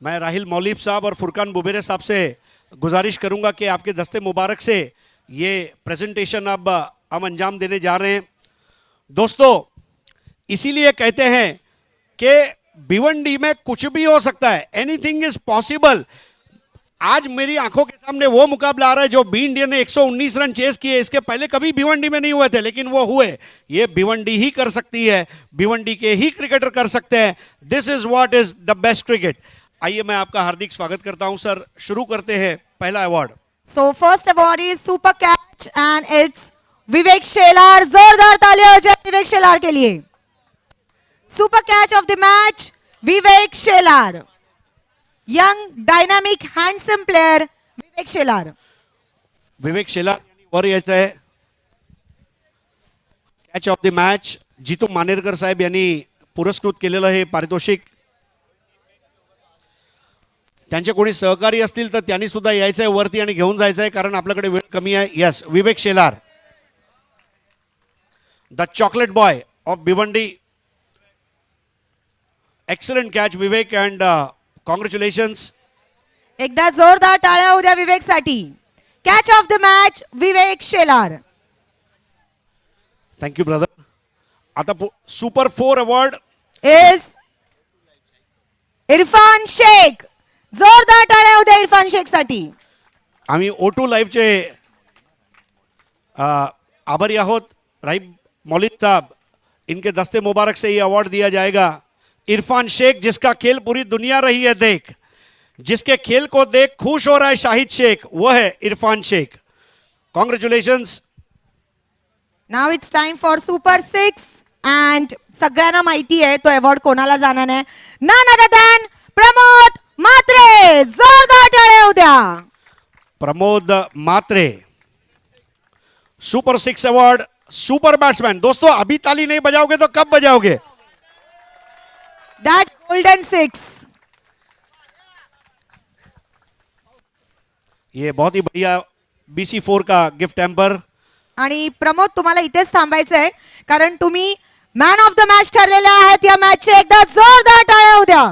मैं राहिल मौलीब साहब और फुरकान बुबेरे साहब से गुजारिश करूंगा कि आपके दस्ते मुबारक से ये प्रेजेंटेशन अब हम अंजाम देने जा रहे हैं. दोस्तों, इसीलिए कहते हैं कि भिवंडी में कुछ भी हो सकता है. Anything is possible. आज मेरी आंखों के सामने वो मुकाबला आ रहा है जो बी इंडिया ने 119 रन चेस किए. इसके पहले कभी भिवंडी में नहीं हुए थे, लेकिन वो हुए. ये भिवंडी ही कर सकती है, भिवंडी के ही क्रिकेटर कर सकते हैं. This is what is the best cricket. आइए मैं आपका हार्दिक स्वागत करता हूं सर. शुरू करते हैं पहला award. So first award is super catch and it's Vivek Shelar. जोरदार तालियां हो जाए विवेक शेलार के लिए. Super catch of the match Vivek Shelar. Young dynamic handsome player Vivek Shelar. Vivek Shelar यांनी वर यायचं आहे. Catch of the match Jitu Manerkar साहेब यांनी पुरस्कृत केलेलं हे पारितोषिक. त्यांचे कोणी सहकारी असतील तर त्यांनी सुद्धा यायचं आहे वरती आणि घेऊन जायचं आहे, कारण आपल्याकडे वेळ कमी आहे. Yes, Vivek Shelar, the chocolate boy of Bhiwandi. Excellent catch Vivek and congratulations. एकदा जोरदार टाळ्या उद्या विवेक साठी. Catch of the match Vivek Shelar. Thank you brother. आता super 4 award is Irfan Shaikh. जोरदार टाळ्या उद्या इरफान शेख साठी. आम्ही O2 लाईव्हचे आभारी आहोत. राहिल मौलिद साहब, इनके दस्ते मुबारक से ये अवार्ड दिया जाएगा. इरफान शेख, जिसका खेल पूरी दुनिया रही है देख, जिसके खेल को देख खुश हो रहा है शाहिद शेख, वो है Irfan Shaikh. Congratulations. Now it's time for super 6 and सगळ्यांना माहिती आहे तो अवॉर्ड कोणाला जाणार आहे. None other than Pramod Matre. जोरदार टाळ्या उद्या. Pramod Matre. Super 6 award super batsman. दोस्तों, अभी ताली नहीं बजाओगे तो कब बजाओगे? That golden 6. ये बहुत ही बढ़िया BC4 का गिफ्ट हैम्पर. आणि प्रमोद, तुम्हाला इथेच थांबायचं आहे, कारण तुम्ही मॅन ऑफ द मॅच ठरलेले आहेत या मॅचचे एकदा जोरदार टाळ्या होऊ द्या.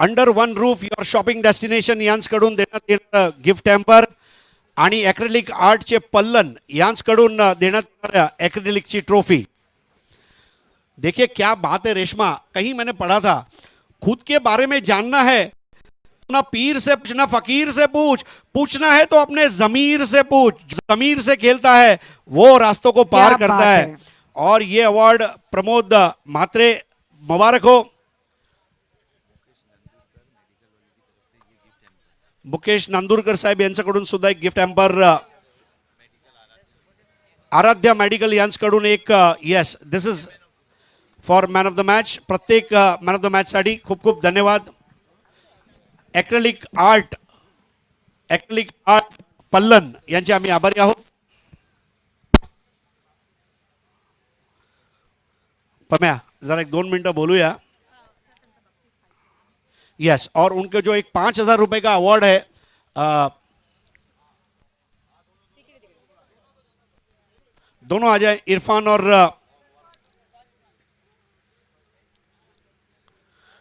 Under one roof your shopping destination यांकडून देण्यात येणारं गिफ्ट हॅम्पर आणि ॲक्रेलिक आर्टचे पल्लन यांकडून देण्यात येणाऱ्या ॲक्रेलिकची ट्रॉफी. देखिए क्या बात है रेशमा, कहीं मैंने पढ़ा था खुद के बारे में जानना है ना पीर से पूछ ना फकीर से पूछना है तो अपने जमीर से पूछ. जमीर से खेलता है वो रास्तों को पार क्या करता बात है. है. और ये अवार्ड प्रमोद म्हात्रे, मुबारक हो. मुकेश नांदुरकर साहेब यांच्याकडून सुद्धा एक गिफ्ट हॅम्पर, आराध्या मेडिकल यांच्याकडून एक, yes this is for man of the match. प्रत्येक मॅन ऑफ द मॅच साठी खूप खूप धन्यवाद. ॲक्रेलिक आर्ट पल्लन यांचे आम्ही आभारी आहोत. पम्या जरा एक 2 मिनटं बोलूया. यस, और उनके जो एक 5,000 रुपए का अवार्ड है, दोनों आ जाए, इरफान और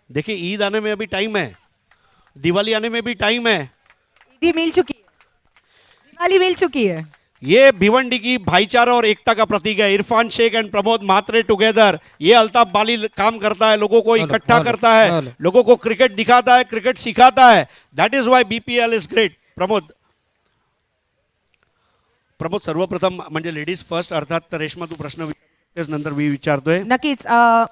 देखिए ईद आने में अभी टाइम है, दिवाली आने में भी टाइम है. ईदी मिल चुकी है, दिवाली मिल चुकी है. ये भिवंडी की भाईचारा और एकता का प्रतीक है. Irfan Shaikh and Pramod Mhatre together. ये अल्ताफ बाली काम करता है, लोगों को इकट्ठा करता है, लोगों को क्रिकेट दिखाता है, क्रिकेट सिखाता है. That is why BPL is great. Pramod सर्वप्रथम म्हणजे लेडीज फर्स्ट, अर्थात रेश्मा तू प्रश्न विचारतेस, नंतर मी विचारतोय. नक्कीच.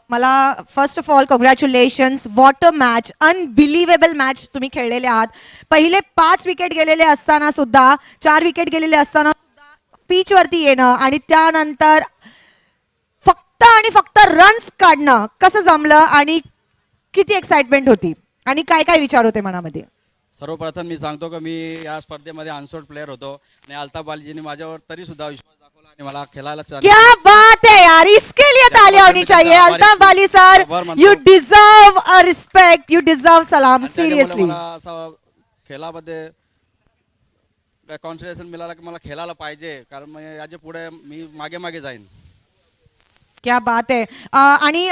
मला first of all congratulations. What a match, unbelievable match तुम्ही खेळलेले आहात. पहिले 5 विकेट गेलेले असताना सुद्धा, 4 विकेट गेलेले असताना पिच वरती येणं आणि त्यानंतर फक्त आणि फक्त रन्स काढणं कसं जमलं आणि किती एक्साइटमेंट होती आणि काय काय विचार होते मनामध्ये? सर्वप्रथम मी सांगतो की मी या स्पर्धेमध्ये अनसोल्ड प्लेअर होतो आणि अल्ताफ बालीजींनी माझ्यावर तरी सुद्धा विश्वास दाखवला आणि मला खेळायला क्या बात है यार, इसके लिए तालियां होनी चाहिए. Altaf Bali sir, you deserve a respect, you deserve सलाम. सिरियसली मला असं खेळामध्ये कॉन्फिडन्स मिळाला की मला खेळायला पाहिजे, कारण याच्या पुढे मी मागे जाईन. क्या बात है. आणि